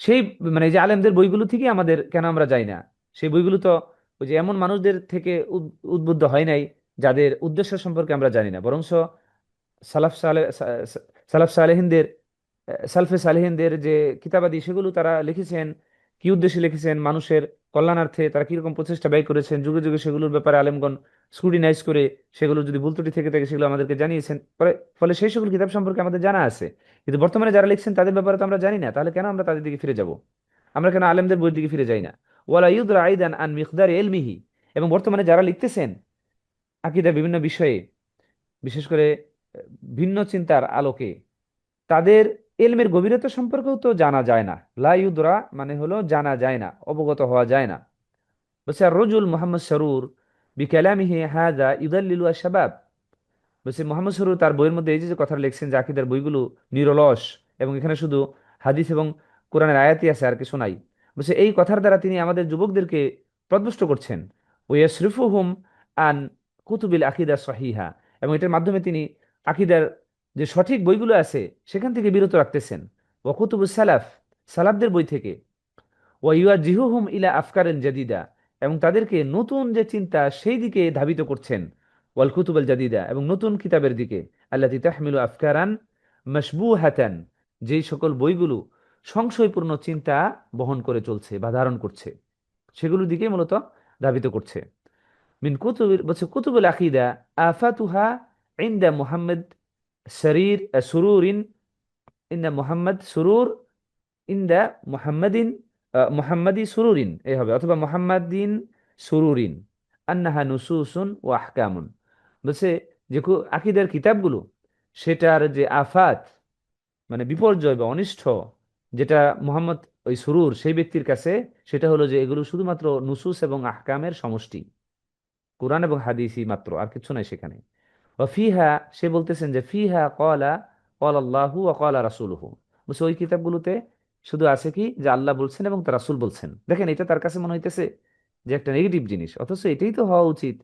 সেই মানে এই যে আলেমদের বইগুলো থেকে আমাদের কেন আমরা যাই না? সেই বইগুলো তো ওই যে এমন মানুষদের থেকে উদ্বুদ্ধ হয় নাই যাদের উদ্দেশ্য সম্পর্কে আমরা জানি না, বরং সালাফ সালে সালাফ সালেহিনদের সালফে সালেহিনদের যে কিতাবাদি সেগুলো তারা লিখেছেন, কি উদ্দেশ্যে লিখেছেন, মানুষের কল্যাণার্থে তারা কিরকম প্রচেষ্টা ব্যয় করেছেন, যুগে যুগে সেগুলোর ব্যাপারে আলেমগণ স্ক্রুটিনাইজ করে সেগুলো যদি ভুল ত্রুটি থেকে থাকে সেগুলো আমাদেরকে জানিয়েছেন, ফলে সেই সকল কিতাব সম্পর্কে আমাদের জানা আছে। কিন্তু বর্তমানে যারা লিখছেন তাদের ব্যাপারে তো আমরা জানি না, তাহলে কেন আমরা তাদের দিকে ফিরে যাব? আমরা কেন আলেমদের বইয়ের দিকে ফিরে যাই না? ওয়ালা ইউদরা আইদান আন মিকদার ইলমিহি, এবং বর্তমানে যারা লিখতেছেন আকীদার বিভিন্ন বিষয়ে, বিশেষ করে ভিন্ন চিন্তার আলোকে, তাদের এলমের গভীরতা সম্পর্কেও তো জানা যায় না। লা ইউদরা মানে হলো জানা যায় না, অবগত হওয়া যায় না। বলছে আর রজুল মোহাম্মদ সরুর বিকালামিহি হাযা ইউদাল্লিলু আশ-শাবাব, বলছে মোহাম্মদ সরুর তার বইয়ের মধ্যে এই যে যে কথা লিখছেন যে আকীদার বইগুলো নিরলস এবং এখানে শুধু হাদিস এবং কোরআনের আয়াতই আছে আর কিছু নাই, বলছে এই কথার দ্বারা তিনি আমাদের যুবকদেরকে প্রদ্রষ্ট করছেন। ওয়াসরিফুহুম আন কুতুবিল আকিদা সহিহা, এবং এটার মাধ্যমে তিনি আকীদার যে সঠিক বইগুলো আছে সেখান থেকে বিরত রাখতেছেন। ওয়া কুতুবুস সালাফ, সালাফদের বই থেকে। ওয়াইয়াজিহুহুম ইলা আফকারিন জাদিদা, এবং তাদেরকে নতুন যে চিন্তা সেই দিকে ধাবিত করছেন। ওয়াল কুতুবাল জাদিদা, এবং নতুন কিতাবের দিকে। আল্লাতী তাহমিলু আফকারান মাশবুহাতান, যেই সকল বইগুলো সংশয়পূর্ণ চিন্তা বহন করে চলছে বা ধারণ করছে, সেগুলোর দিকে মূলত ধাবিত করছে। মিন কুতুবিল, বলছে কুতুবুল আকিদা আফাতুহা ইনদা মুহাম্মদ শরীর সুরুরিন, ইনদা মুহাম্মদ সুরুর, ইনদা মুহাম্মাদিন মুহাম্মাদি সুরুরিন এই হবে, অথবা মুহাম্মাদিন সুরুরিন, আন্নাহা নুসুসুন ও আহকামুন। বলছে যে আকীদার কিতাবগুলো, সেটার যে আফাত মানে বিপর্যয় বা অনিষ্ট, যেটা মুহাম্মদ ওই সুরুর সেই ব্যক্তির কাছে, সেটা হলো যে এগুলো শুধুমাত্র নুসুস এবং আহকামের সমষ্টি, কোরআন এবং হাদিসই মাত্র, আর কিছু নাই সেখানে। ফিহা, সে বলতেছেন যে ফিহা কলা কল আল্লাহু ও কলা রাসূলুহু, বলছে ওই কিতাবগুলোতে শুধু আছে কি যে আল্লাহ বলছেন এবং তার রাসূল বলছেন। দেখেন এটা তার কাছে মনে হইতেছে যে একটা নেগেটিভ জিনিস, অথচ এটাই তো হওয়া উচিত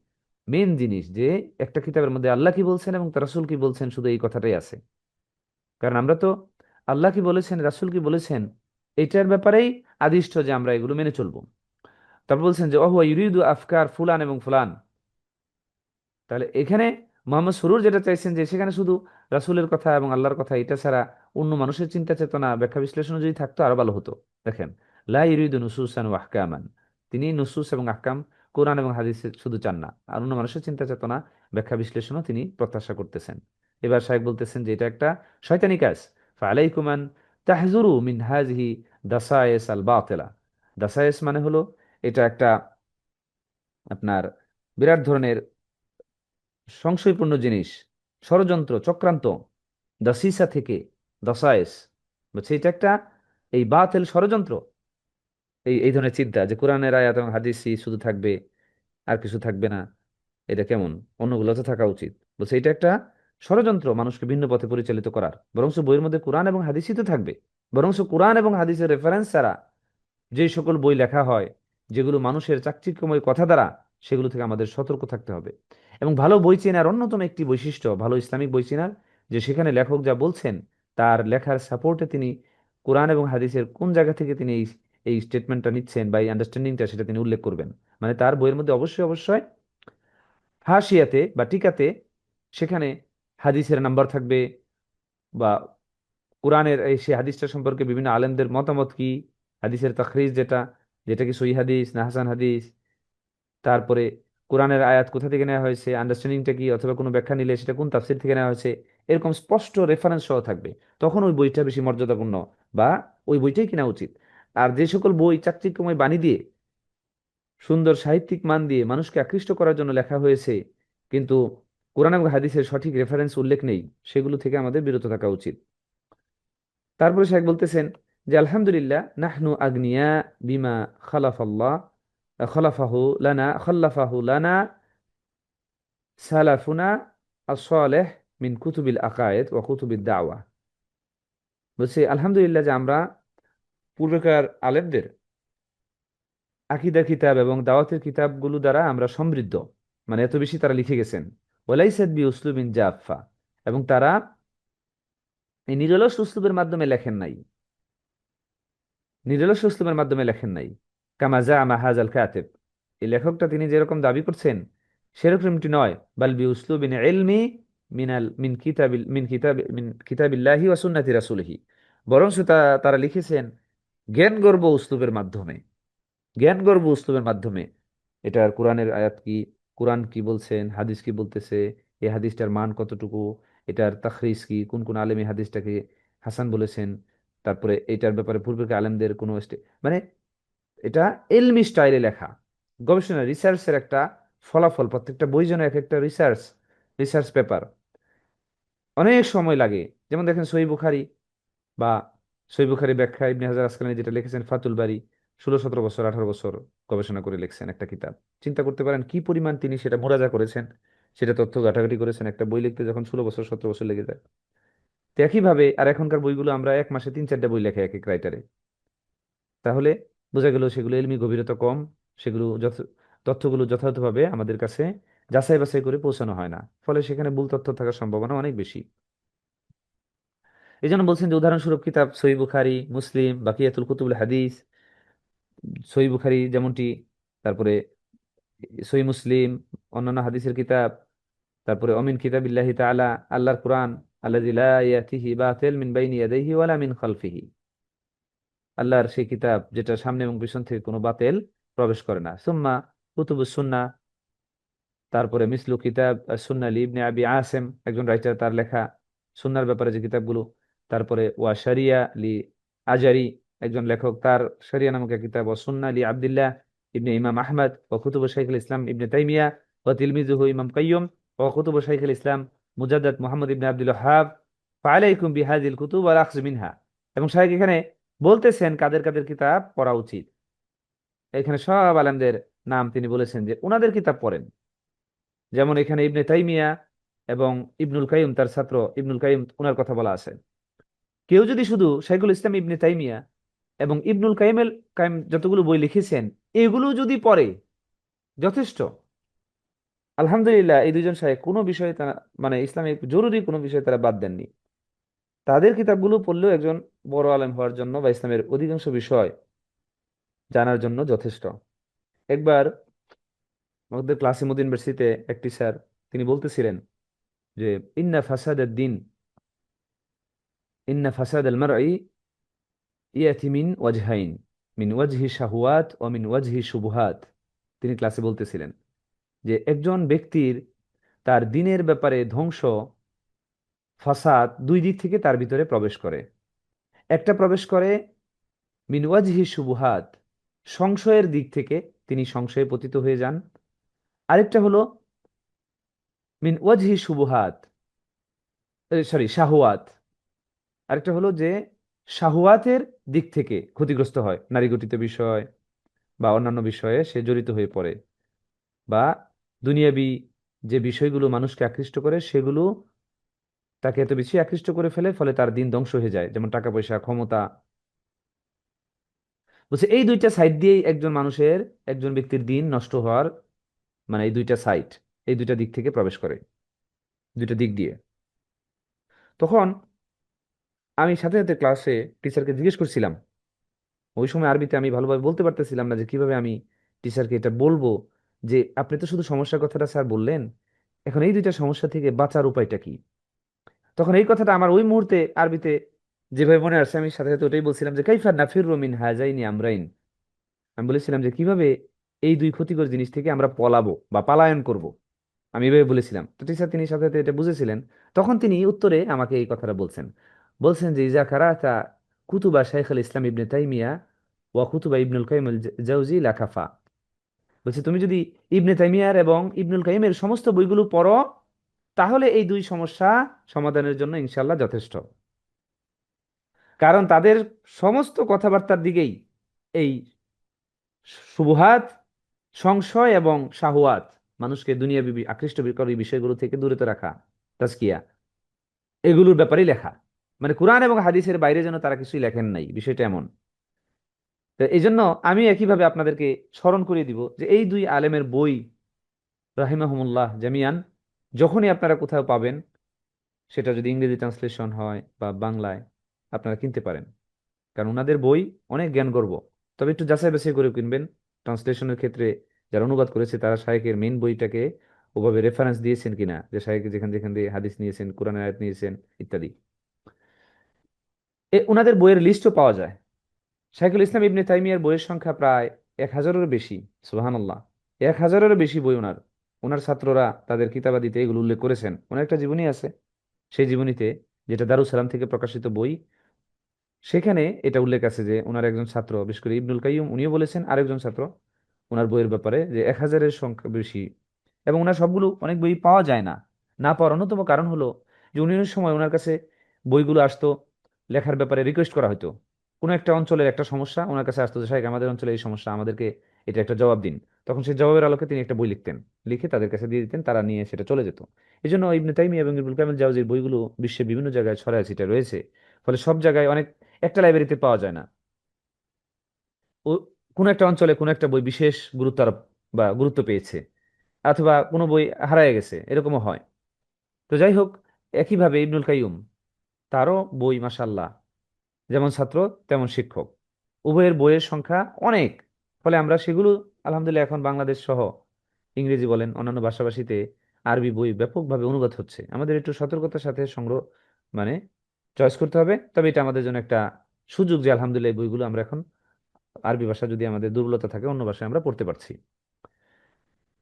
মেন জিনিস, যে একটা কিতাবের মধ্যে আল্লাহ কি বলছেন এবং তার রাসূল কি বলছেন, শুধু এই কথাটাই আছে। কারণ আমরা তো আল্লাহ কি বলেছেন রাসূল কি বলেছেন এটার ব্যাপারেই আদিষ্ট যে আমরা এগুলো মেনে চলবো। তারপর বলছেন যে ওহুয়া ইউরিদু আফকার ফুলান এবং ফুলান, তাহলে এখানে মোহাম্মদ সুরুর যেটা চাইছেন যে সেখানে শুধু রাসূলের কথা এবং আল্লাহর কথা এটা ছাড়া অন্য মানুষের চিন্তা চেতনা ব্যাখ্যা বিশ্লেষণ যদি থাকতো আরো ভালো হতো। দেখেন, লা ইউরিদু নুসুসান ওয়া আহকামান, তিনি নুসুস এবং আহকাম কোরআন এবং হাদিসে শুধু চান না, আর অন্য মানুষের চিন্তা চেতনা ব্যাখ্যা বিশ্লেষণও তিনি প্রত্যাশা করতেছেন। এবার শায়েখ বলতেছেন যে এটা একটা শয়তানি কাজ। ফালাইকুম আন তাহজুরু মিন হাযিহি দাসায়েস আল বাতিলা, দাসায়েস মানে হলো এটা একটা আপনার বিরাট ধরনের সংশয়পূর্ণ জিনিস, ষড়যন্ত্র চক্রান্ত, দাসিসা থেকে দসায়েস, বলছে এটা একটা এই বাতিল ষড়যন্ত্র, এই এই ধরনের চিন্তা যে কোরআনের আয়াত এবং হাদিসই শুধু থাকবে আর কিছু থাকবে না, এটা কেমন, অন্যগুলো তো থাকা উচিত। বলছে এটা একটা ষড়যন্ত্র মানুষকে ভিন্ন পথে পরিচালিত করার, বরঞ্চ বইয়ের মধ্যে কোরআন এবং হাদিসই তো থাকবে। বরঞ্চ কোরআন এবং হাদিসের রেফারেন্স ছাড়া যে সকল বই লেখা হয়, যেগুলো মানুষের চাকচিক্যময় কথা দ্বারা, সেগুলো থেকে আমাদের সতর্ক থাকতে হবে। এবং ভালো বই চেনার অন্যতম একটি বৈশিষ্ট্য, ভালো ইসলামিক বই চেনার, যে সেখানে লেখক যা বলছেন তার লেখার সাপোর্টে তিনি কোরআন এবং হাদিসের কোন জায়গা থেকে তিনি এই এই স্টেটমেন্টটা নিচ্ছেন বা এই আন্ডারস্ট্যান্ডিংটা সেটা তিনি উল্লেখ করবেন। মানে তার বইয়ের মধ্যে অবশ্যই অবশ্যই হাসিয়াতে বা টিকাতে সেখানে হাদিসের নাম্বার থাকবে, বা কোরআনের এই সেই হাদিসটা সম্পর্কে বিভিন্ন আলেমদের মতামত কি, হাদিসের তাখরিজ যেটা, যেটা কি সহিহ হাদিস না হাসান হাদিস, তারপরে কোরআনের আয়াত কোথা থেকে নেওয়া হয়েছে, আন্ডারস্ট্যান্ডিংটা কি, অথবা কোনো ব্যাখ্যা নিলে সেটা কোন তাফসীর থেকে নেওয়া হয়েছে, এরকম স্পষ্ট রেফারেন্স সহ থাকবে, তখন ওই বইটা বেশি মর্যাদাপূর্ণ বা ওই বইটাই কেনা উচিত। আর যে সকল বই চাকচিক্যময় বাণী দিয়ে, সুন্দর সাহিত্যিক মান দিয়ে মানুষকে আকৃষ্ট করার জন্য লেখা হয়েছে, কিন্তু কোরআন এবং হাদিসের সঠিক রেফারেন্স উল্লেখ নেই, সেগুলো থেকে আমাদের বিরত থাকা উচিত। তারপরে শেখ বলতেছেন যে আলহামদুলিল্লাহ নাহনু আগনিয়া বিমা খালাফাল্লাহ খালাফাহু লানা সালাফুনা as-সালেহ মিন কুতুবিল আকায়েদ ওয়া কুতুবিদ দাওয়া। বলছে আলহামদুলিল্লাহ যে আমরা পূর্বেকার আলেমদের আকীদার কিতাব এবং দাওয়াতের কিতাবগুলো দ্বারা আমরা সমৃদ্ধ, মানে এত বেশি তারা লিখে গেছেন। ওয়ালাইসাত বি উসলুবিন জাফা, এবং তারা এই নিরলস উসলুবের মাধ্যমে লেখেন নাই, নিরলস উসলুবের মাধ্যমে লেখেন নাই। কামা জাআমা হাযাল কাতিব, এই লেখকটা তিনি যেরকম দাবি করছেন সেরকমটি নয়। বাল বি উসলুবিন ইলমি মিন কিতাবিল্লাহি ওয়া সুন্নতি রাসূলিহি, বরং তারা লিখেছেন জ্ঞানগর্ভ উসলুবের মাধ্যমে, জ্ঞানগর্ভ উসলুবের মাধ্যমে। এটার কোরআনের আয়াত কি, কোরআন কি বলছেন, হাদিস কি বলতেছে, এই হাদিসটার মান কতটুকু, এটার তাখরিজ কি, কোন কোন আলেম এই হাদিসটাকে হাসান বলেছেন, তারপরে এটার ব্যাপারে পূর্বেকার আলেমদের কোনো মানে এটা এলমি স্টাইলে লেখা, গবেষণা রিসার্চের একটা ফলাফল। প্রত্যেকটা বই যেন এক একটা রিসার্চ, রিসার্চ পেপার, অনেক সময় লাগে। যেমন দেখেন সহিহ বুখারী বা সহিহ বুখারী ব্যাখ্যা ইবনে হাজার আসকালানী যেটা লিখেছেন ফাতুল বারী, 16-17 বছর 18 বছর গবেষণা করে লিখছেন একটা কিতাব। চিন্তা করতে পারেন কি পরিমাণ তিনি সেটা মোরাজা করেছেন, সেটা তথ্য ঘাটাঘাটি করেছেন। একটা বই লিখতে যখন 16 বছর 17 বছর লেগে যায়, তো একইভাবে আর এখনকার বইগুলো আমরা এক মাসে 3-4টা বই লেখে এক এক রাইটারে, তাহলে বোঝা গেল সেগুলো এলমি গভীরতা কম, সেগুলো তথ্যগুলো যথাযথভাবে আমাদের কাছে যাচাই বাছাই করে পৌঁছানো হয় না, ফলে সেখানে ভুল তথ্য থাকার সম্ভাবনা অনেক বেশি। এই জন্য বলছেন যে উদাহরণস্বরূপ কিতাব সহিহ বুখারী, মুসলিম, বাকিয়াতুল কুতুবুল হাদিস, সহিহ বুখারী যেমনটি, তারপরে সহিহ মুসলিম, অন্যান্য হাদিসের কিতাব, তারপরে অমিন কিতাবিল্লাহি তাআলা, আল্লাহর কোরআন, আল্লাযী লা ইয়াতিহি বাতিল মিন বাইনি ইয়াদাইহি ওয়ালা মিন খালফিহি, আল্লাহর সেই কিতাব যেটা সামনে এবং পিছন থেকে কোনো বাতিল প্রবেশ করে না। সুম্মা কুতুবুস সুন্নাহ, তারপরে মিসলু কিতাব সুন্নাহ লি ইবনে আবি আসেম, একজন রাইটার, তার লেখা সুন্নাহর ব্যাপারে যে কিতাবগুলো। তারপরে ওয়া শারিয়া লি আজারি, একজন লেখক, তার শারিয়া নামক এক কিতাব। ও সুন্নাহ লি আব্দুল্লাহ ইবনে ইমাম আহমদ, ও কুতুব শাইখুল ইসলাম ইবনে তাইমিয়া, ও তিলমিজুহু ইমাম কাইয়ুম, ও কুতুব শাইখুল ইসলাম মুজাদ্দাদ মুহাম্মদ ইবনে আব্দুল ওয়াহ্হাব, ফাআলাইকুম বিহাযিল কুতুব ওয়াল আখয মিনহা। এবং শাইখ এখানে বলতেছেন কাদের কাদের কিতাব পড়া উচিত। এখানে সব আলেমদের নাম তিনি বলেছেন যে উনাদের কিতাব পড়েন। যেমন এখানে ইবনে তাইমিয়া এবং ইবনুল কাইয়ুম, তার ছাত্র ইবনুল কাইয়ুম, উনার কথা বলা আছে। কেউ যদি শুধু শাইখুল ইসলাম ইবনে তাইমিয়া এবং ইবনুল কাইম যতগুলো বই লিখেছেন এগুলো যদি পড়ে, যথেষ্ট। আলহামদুলিল্লাহ এই দুইজন শাইখ কোনো বিষয়ে তারা, মানে ইসলামিক জরুরি কোনো বিষয়ে তারা বাদ দেননি। তাদের কিতাবগুলো পড়লেও একজন বড় আলেম হওয়ার জন্য বা ইসলামের অধিকাংশ বিষয় জানার জন্য যথেষ্ট। একবার আমাদের ক্লাসে মদিন ইউনিভার্সিটিতে এক টিচার, তিনি বলতেছিলেন যে ইন্না ফাসাদ দিন, ইন্না ফাসাদ আল মারই ইয়াতি মিন ওয়াজহাইন, মিন ওয়াজহি শাহওয়াত ও মিন ওয়াজহি শুবহাত। তিনি ক্লাসে বলতেছিলেন যে একজন ব্যক্তির তার দিনের ব্যাপারে ধ্বংস, ফাসাদ দুই দিক থেকে তার ভিতরে প্রবেশ করে। একটা প্রবেশ করে মিন ওয়াজহি শুবহাত, সংশয়ের দিক থেকে তিনি সংশয়ে পতিত হয়ে যান। আরেকটা হলো মিন ওয়াজহি শুবহাত, সরি শাহওয়াত, আরেকটা হলো যে শাহওয়াতের দিক থেকে ক্ষতিগ্রস্ত হয়, নারী গঠিত বিষয় বা অন্যান্য বিষয়ে সে জড়িত হয়ে পড়ে, বা দুনিয়াবি যে বিষয়গুলো মানুষকে আকৃষ্ট করে সেগুলো তাকে এত বেশি আকৃষ্ট করে ফেলে, ফলে তার দিন ধ্বংস হয়ে যায়, যেমন টাকা পয়সা, ক্ষমতা। বলছে এই দুইটা সাইড দিয়েই একজন মানুষের, একজন ব্যক্তির দিন নষ্ট হওয়ার, মানে এই দুইটা সাইড, এই দুইটা দিক থেকে প্রবেশ করে, দুইটা দিক দিয়ে। তখন আমি সাথে সাথে ক্লাসে টিচারকে জিজ্ঞেস করছিলাম, ওই সময় আরবিতে আমি ভালোভাবে বলতে পারতেছিলাম না যে কিভাবে আমি টিচারকে এটা বলবো, যে আপনি তো শুধু সমস্যার কথাটা স্যার বললেন, এখন এই দুইটা সমস্যা থেকে বাঁচার উপায়টা কি। তখন এই কথাটা আমার ওই মুহূর্তে আরবিতে যেভাবে মনে আসছে, আমি সাথে সাথে ওটাই বলছিলাম যে কাইফা নাফিরু মিন হাজাইনি আমরাইন, আমি বলেছিলাম যে কিভাবে এই দুই ক্ষতিকর জিনিস থেকে আমরা পলাবো বা পালায়ন করব। আমি এভাবে বলেছিলাম, তো টিচার তিনি সাথে সাথে এটা বুঝেছিলেন। তখন তিনি উত্তরে আমাকে এই কথাটা বলছেন, বলছেন যে ইজা কারাতা কুতুবা শাইখ আল ইসলাম ইবনে তাইমিয়া ওয়া কুতুবা ইবনুল কাইম আল জাওজি লাকাফা। বলছে তুমি যদি ইবনে তাইমিয়ার এবং ইবনুল কাইমের সমস্ত বইগুলো পড়ো, তাহলে এই দুই সমস্যা সমাধানের জন্য ইনশাল্লাহ যথেষ্ট। কারণ তাদের সমস্ত কথাবার্তার দিকেই এই শুবহাত, সংশয় এবং শাহওয়াত, মানুষকে দুনিয়া আকৃষ্ট করি বিষয়গুলো থেকে দূরে রাখা, তাজকিয়া, এগুলোর ব্যাপারেই লেখা। মানে কোরআন এবং হাদিসের বাইরে যেন তারা কিছুই লেখেন নাই, বিষয়টা এমন। তো এই জন্য আমি একইভাবে আপনাদেরকে স্মরণ করিয়ে দিব যে এই দুই আলেমের বই রাহিমাহুমুল্লাহ জামিয়ান যখনই আপনারা কোথাও পাবেন, সেটা যদি ইংরেজি ট্রান্সলেশন হয় বা বাংলায়, আপনারা কিনতে পারেন। কারণ ওনাদের বই অনেক জ্ঞানগর্ভ। তবে একটু যাচাই বাছাই করে কিনবেন। ট্রান্সলেশনের ক্ষেত্রে যারা অনুবাদ করেছে তারা শায়েখের মেইন বইটাকে ওভাবে রেফারেন্স দিয়েছেন কিনা, যে শায়েখ যেখান যেখান দিয়ে হাদিস নিয়েছেন, কোরআনের আয়াত নিয়েছেন ইত্যাদি, ওনাদের বইয়ের লিস্টও পাওয়া যায়। শাইখুল ইসলাম ইবনে তাইমিয়ার বইয়ের সংখ্যা প্রায় 1000-এরও বেশি। সুবহানাল্লাহ, 1000-এরও বেশি বই ওনার। ওনার ছাত্ররা তাদের কিতাবাদিতে এগুলো উল্লেখ করেছেন। ওনার একটা জীবনী আছে, সেই জীবনীতে, যেটা দারুস সালাম থেকে প্রকাশিত বই, সেখানে এটা উল্লেখ আছে যে ওনার একজন ছাত্র, বিশেষ করে ইবনুল কাইয়ুম, উনিও বলেছেন আরেকজন ছাত্র ওনার বইয়ের ব্যাপারে যে 1000-এর সংখ্যা বেশি। এবং ওনার সবগুলো অনেক বই পাওয়া যায় না। না পাওয়ার অন্যতম কারণ হলো যে উনি অনেক সময় ওনার কাছে বইগুলো আসতো, লেখার ব্যাপারে রিকোয়েস্ট করা হতো। কোনো একটা অঞ্চলের একটা সমস্যা ওনার কাছে আসতো যে সাহেব আমাদের অঞ্চলে এই সমস্যা, আমাদেরকে এটা একটা জবাব দিন। তখন সেই জবাবের আলোকে তিনি একটা বই লিখতেন, লিখে তাদের কাছে দিয়ে দিতেন, তারা নিয়ে সেটা চলে যেত। এই জন্য ইবনে তাইমিয়া এবং ইবনুল কাইয়িম জাওজির বইগুলো বিশ্বের বিভিন্ন জায়গায় ছড়ায় ছিটে রয়েছে। ফলে সব জায়গায় অনেক, একটা লাইব্রেরিতে পাওয়া যায় না। ও কোনো একটা অঞ্চলে কোনো একটা বই বিশেষ গুরুত্ব আরোপ বা গুরুত্ব পেয়েছে, অথবা কোনো বই হারায় গেছে, এরকমও হয়। তো যাই হোক, একইভাবে ইবনুল কাইয়ুম, তারও বই মাশাল্লাহ, যেমন ছাত্র তেমন শিক্ষক, উভয়ের বইয়ের সংখ্যা অনেক। ফলে আমরা সেগুলো আলহামদুলিল্লাহ এখন বাংলাদেশ সহ ইংরেজি বলেন অন্যান্য ভাষাভাষীতে আরবি বই ব্যাপকভাবে অনুবাদ হচ্ছে। আমাদের একটু সতর্কতার সাথে সংগ্রহ, মানে চয়েস করতে হবে। তবে এটা আমাদের জন্য একটা সুযোগ যে আলহামদুলিল্লাহ এই বইগুলো আমরা এখন, আরবি ভাষা যদি আমাদের দুর্বলতা থাকে, অন্য ভাষায় আমরা পড়তে পারছি।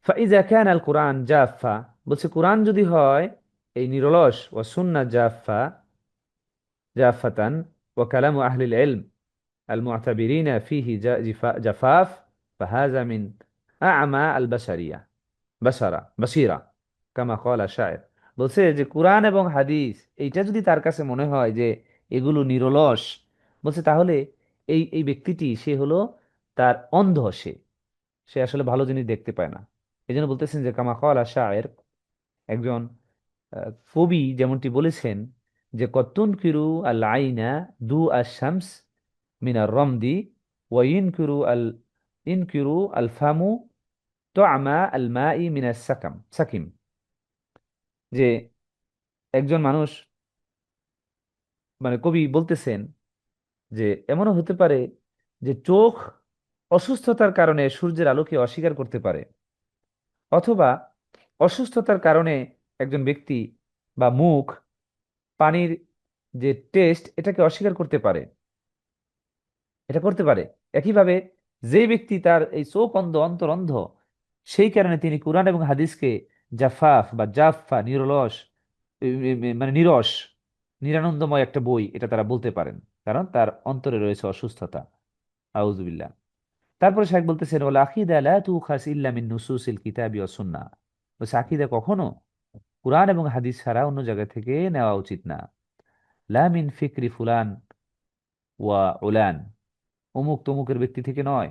ফাইজা কান আল কোরআন জাফা, বলছে কোরআন যদি হয় এই নিরলস, ও সুন্নাহ জাফা জাফাতান, ও কালামু আহলিল ইলম আল মুআতাবিরিনা ফিহি জাফাফ, ফাহাযা মিন আ'মা আল বাশারিয়া বাসিরা কামা ক্বালা শায়ের। বলছে যে কোরআন এবং হাদিস এইটা যদি তার কাছে মনে হয় যে এগুলো নিরলস, বলছে তাহলে এই এই ব্যক্তিটি সে হলো, তার অন্ধ সে, সে আসলে ভালো জিনিস দেখতে পায় না। এই জন্য বলতেছেন যে কামা ক্বালা শায়ের, একজন কবি যেমনটি বলেছেন যে কতুন কিরু আল আইনা দু আশ-শামস মিনার রমদি ওয়া ইনকিরু আল ফামু তু'মা আল মাই মিনাস সাকিম। যে একজন মানুষ, মানে কবি বলতেছেন যে এমনও হতে পারে যে চোখ অসুস্থতার কারণে সূর্যের আলোকে অস্বীকার করতে পারে, অথবা অসুস্থতার কারণে একজন ব্যক্তি বা মুখ পানির যে টেস্ট এটাকে অস্বীকার করতে পারে, এটা করতে পারে। একইভাবে যে ব্যক্তি তার এই চোখ অন্ধ, অন্তর অন্ধ, সেই কারণে তিনি কোরআন এবং হাদিসকে জাফাফ বা জাফা, নিরলস, মানে নিরস, নিরানন্দময় একটা বই, এটা তারা বলতে পারেন, কারণ তার অন্তরে রয়েছে অসুস্থতা। আউযুবিল্লাহ। তারপরে শাইখ বলতেছেন ওয়াল আকিদা লা তুখাস ইল্লা মিন নুসুসিল কিতাবি ওয়াস সুন্নাহ। বলছে আকীদা কখনো কুরআন এবং হাদিস ছাড়া অন্য জায়গা থেকে নেওয়া উচিত না। লা মিন ফিকরি ফুলান ওয়া উলান, অমুক তমুকের ব্যক্তি থেকে নয়,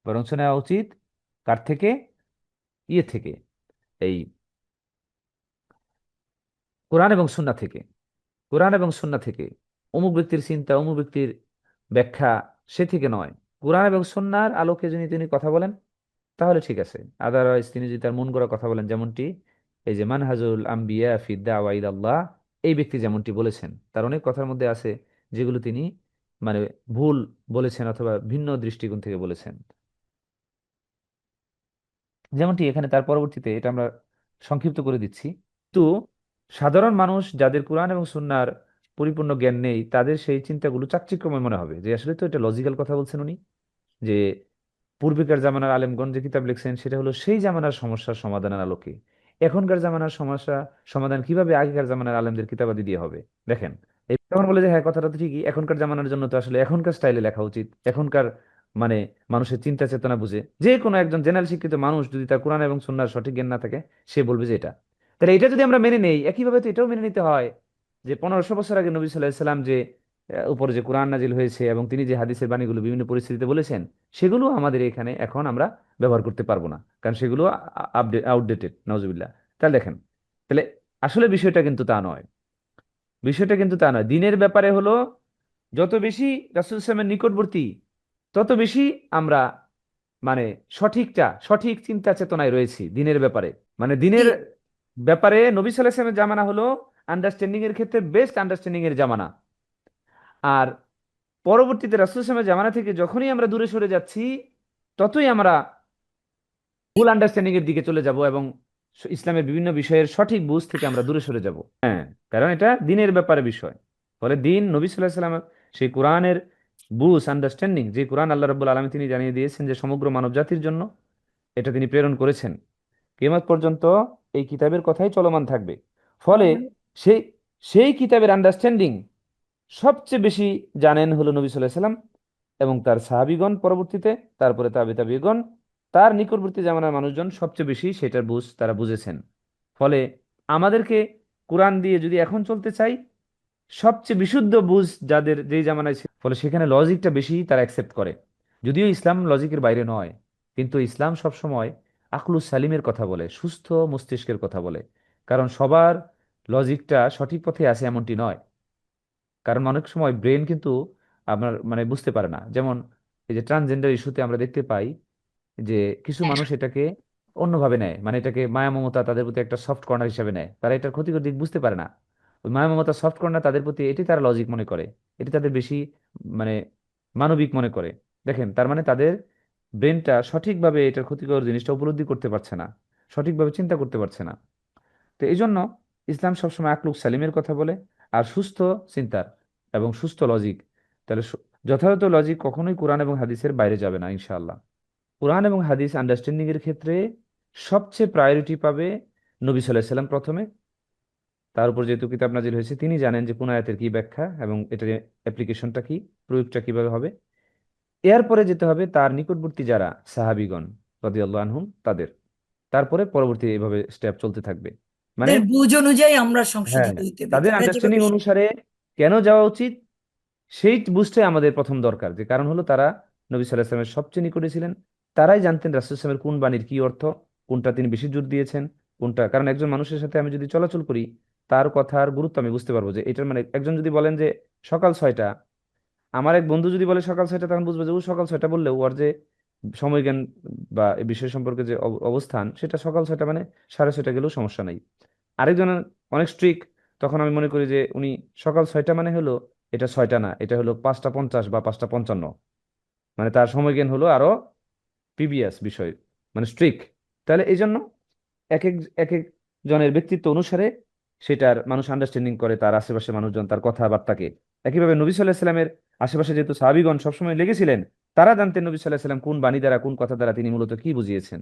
বরঞ্চ নেওয়া উচিত কার থেকে? ইয়ে থেকে, এই কোরআন এবং সুন্নাহ থেকে। কোরআন এবং সুন্নাহ থেকে, অমুক ব্যক্তির চিন্তা, অমুক ব্যক্তির ব্যাখ্যা, সে থেকে নয়। কোরআন এবং সুন্নাহর আলোকে যদি তিনি কথা বলেন তাহলে ঠিক আছে। আদারওয়াইজ তিনি যদি তার মন গড়া কথা বলেন, যেমনটি এই যে মানহাজুল আম্বিয়া ফি দাওয়া ইলাল্লাহ, এই ব্যক্তি যেমনটি বলেছেন, তার অনেক কথার মধ্যে আছে যেগুলো তিনি মানে ভুল বলেছেন অথবা ভিন্ন দৃষ্টিকোণ থেকে বলেছেন। যেমনটি এখানে তার পরবর্তীতে, এটা আমরা সংক্ষিপ্ত করে দিচ্ছি। তো সাধারণ মানুষ যাদের কোরআন এবং সুন্নাহর পরিপূর্ণ জ্ঞান নেই, তাদের সেই চিন্তাগুলো চাকচিক্যময় মনে হবে যে আসলে তো এটা লজিক্যাল কথা বলছেন উনি। যে পূর্বেকার জামানার আলেমগণ যে কিতাব লিখছেন সেটা হলো সেই জামানার সমস্যার সমাধানের আলোকে। এখনকার জামানার সমস্যা সমাধান কিভাবে আগেকার জামানার আলেমদের কিতাবাদি দিয়ে হবে? দেখেন, এই তখন বলে যে হ্যাঁ, কথাটা তো ঠিকই, এখনকার জামানার জন্য তো আসলে এখনকার স্টাইলে লেখা উচিত, এখনকার মানে মানুষের চিন্তা চেতনা বুঝে যে কোনো একজন জেনারেল শিক্ষিত মানুষ যদি তার কোরআন এবং সুন্নাহর সঠিক জ্ঞান না থাকে, সে বলবে যে এটা। তাহলে এটা যদি আমরা মেনে নেই, একইভাবে তো এটাও মেনে নিতে হয় যে 1500 বছর আগে নবী সাল্লাহ সাল্লাম যে উপরে যে কোরআন নাজিল হয়েছে এবং তিনি যে হাদিসের বাণীগুলো বিভিন্ন পরিস্থিতিতে বলেছেন, সেগুলো আমাদের এখানে এখন আমরা ব্যবহার করতে পারবো না, কারণ সেগুলো আউটডেটেড, নাউজুবিল্লাহ। তাহলে দেখেন, তাহলে আসলে বিষয়টা কিন্তু তা নয়। বিষয়টা কিন্তু তা নয়, দিনের ব্যাপারে হলো যত বেশি রাসূল ইসলামের নিকটবর্তী, তত বেশি আমরা মানে সঠিক চিন্তা চেতনায় রয়েছি দিনের ব্যাপারে। মানে জি। দিনের ব্যাপারে নবী সাল্লাল্লাহু আলাইহি ওয়াসাল্লামের জামানা হলো আন্ডারস্ট্যান্ডিং এর ক্ষেত্রে বেস্ট আন্ডারস্ট্যান্ডিং এর জামানা। আর পরবর্তীতে রাসূল সাল্লাল্লাহু আলাইহি ওয়াসাল্লামের জামানা থেকে যখনই আমরা দূরে সরে যাচ্ছি, ততই আমরা ভুল আন্ডারস্ট্যান্ডিং এর দিকে চলে যাব এবং ইসলামের বিভিন্ন বিষয়ের সঠিক বুঝ থেকে আমরা দূরে সরে যাব। হ্যাঁ, কারণ এটা দিনের ব্যাপারে বিষয়। ফলে দিন নবী সাল্লাল্লাহু আলাইহি ওয়াসাল্লাম সেই কোরআনের বুঝ আন্ডারস্ট্যান্ডিং, যে কোরআন আল্লাহ রাব্বুল আলামিন তিনি জানিয়ে দিয়েছেন যে সমগ্র মানব জাতির জন্য এটা তিনি প্রেরণ করেছেন, কিয়ামত পর্যন্ত এই কিতাবের কথাই চলমান থাকবে। ফলে সেই সেই কিতাবের আন্ডারস্ট্যান্ডিং সবচেয়ে বেশি জানেন হলো নবী সাল্লাল্লাহু আলাইহি সাল্লাম এবং তার সাহাবীগণ পরবর্তীতে, তারপরে তাবিগণ, তার নিকটবর্তী জামানার মানুষজন সবচেয়ে বেশি সেটার বুঝ তারা বুঝেছেন। ফলে আমাদেরকে কোরআন দিয়ে যদি এখন চলতে চাই, সবচেয়ে বিশুদ্ধ বুঝ যাদের যেই জামানায় ছিল, ফলে সেখানে লজিকটা বেশি তারা অ্যাকসেপ্ট করে। যদিও ইসলাম লজিকের বাইরে নয়, কিন্তু ইসলাম সবসময় আকলুস সালিমের কথা বলে, সুস্থ মস্তিষ্কের কথা বলে। কারণ সবার লজিকটা সঠিক পথে আছে এমনটি নয়। কারণ অনেক সময় ব্রেন কিন্তু আপনার মানে বুঝতে পারে না। যেমন এই যে ট্রান্সজেন্ডার ইস্যুতে আমরা দেখতে পাই যে কিছু মানুষ এটাকে অন্যভাবে নেয়, মানে এটাকে মায়া মমতা তাদের প্রতি একটা সফট কর্নার হিসেবে নেয়, তারা এটার ক্ষতিকর দিক বুঝতে পারে না। ওই মায়া মমতা সফট কর্নার তাদের প্রতি, এটি তারা লজিক মনে করে, এটি তাদের বেশি মানে মানবিক মনে করে। দেখেন, তার মানে তাদের ব্রেনটা সঠিকভাবে এটার ক্ষতিকর জিনিসটা উপলব্ধি করতে পারছে না, সঠিকভাবে চিন্তা করতে পারছে না। তো এই জন্য ইসলাম সবসময় আকলুক সালিমের কথা বলে, আর সুস্থ চিন্তার এবং সুস্থ লজিক। তাহলে যথাযথ লজিক কখনোই কোরআন এবং হাদিসের বাইরে যাবে না ইনশাআল্লাহ। কোরআন এবং হাদিস আন্ডারস্ট্যান্ডিং এর ক্ষেত্রে সবচেয়ে প্রায়োরিটি পাবে নবী সাল্লাল্লাহু আলাইহি সাল্লাম প্রথমে। তার উপর যেহেতু কিতাব নাজিল হয়েছে, তিনি জানেন যে কোন আয়াতের কি ব্যাখ্যা এবং এটার অ্যাপ্লিকেশনটা কি, প্রয়োগটা কিভাবে হবে। এরপরে যেতে হবে তার নিকটবর্তী যারা সাহাবীগণ রাদিয়াল্লাহু আনহুম তাদের, তারপরে পরবর্তী এভাবে স্টেপ চলতে থাকবে। মানে তাদের বুঝ অনুযায়ী আমরা হ্যাঁ, সংশোধিত হইতে হবে, তাদের তারা যেভাবে আন্ডারস্ট্যান্ডিং অনুসারে কেন যাওয়া উচিত সেই বুঝটাই আমাদের প্রথম দরকার। যে কারণ হলো তারা নবী সাল্লাল্লাহু আলাইহি ওয়াসাল্লামের সবচেয়ে নিকটে ছিলেন, তারাই জানতেন রাসূল সাল্লাল্লাহু আলাইহি ওয়াসাল্লামের কোন বাণীর কি অর্থ, কোনটা তিনি বেশি জোর দিয়েছেন, কোনটা। কারণ একজন মানুষের সাথে আমি যদি চলাচল করি, তার কথার গুরুত্ব আমি বুঝতে পারবো। যে এটার মানে একজন যদি বলেন যে সকাল 6টা, আমার এক বন্ধু যদি বলে সকাল 6টা, তখন বুঝবো যে ও সকাল 6টা বললে ওর যে সময় জ্ঞান বা এই বিষয় সম্পর্কে যে অবস্থান, সেটা সকাল 6টা মানে 6:30 গেলেও সমস্যা নাই। আরেকজন অনেক স্ট্রিক্ট, তখন আমি মনে করি যে উনি সকাল 6টা মানে হলো এটা 6টা না, এটা হলো 5টা 50 বা 5টা 55, মানে তার সময় জ্ঞান হলো আরো প্রিভিয়াস বিষয়, মানে স্ট্রিক্ট। তাহলে এই জন্য এক এক এক এক জনের ব্যক্তিত্ব অনুসারে সেটার মানুষ আন্ডারস্ট্যান্ডিং করে তার আশেপাশে মানুষজন তার কথাবার্তাকে। একইভাবে নবী সাল্লাহ সাল্লামের আশেপাশে যেহেতু সাহাবীগণ সবসময় লেগেছিলেন, তারা জানতেন নবী সাল্লাহ সাল্লাম কোন বাণী দ্বারা, কোন কথা দ্বারা তিনি মূলত কি বুঝিয়েছেন।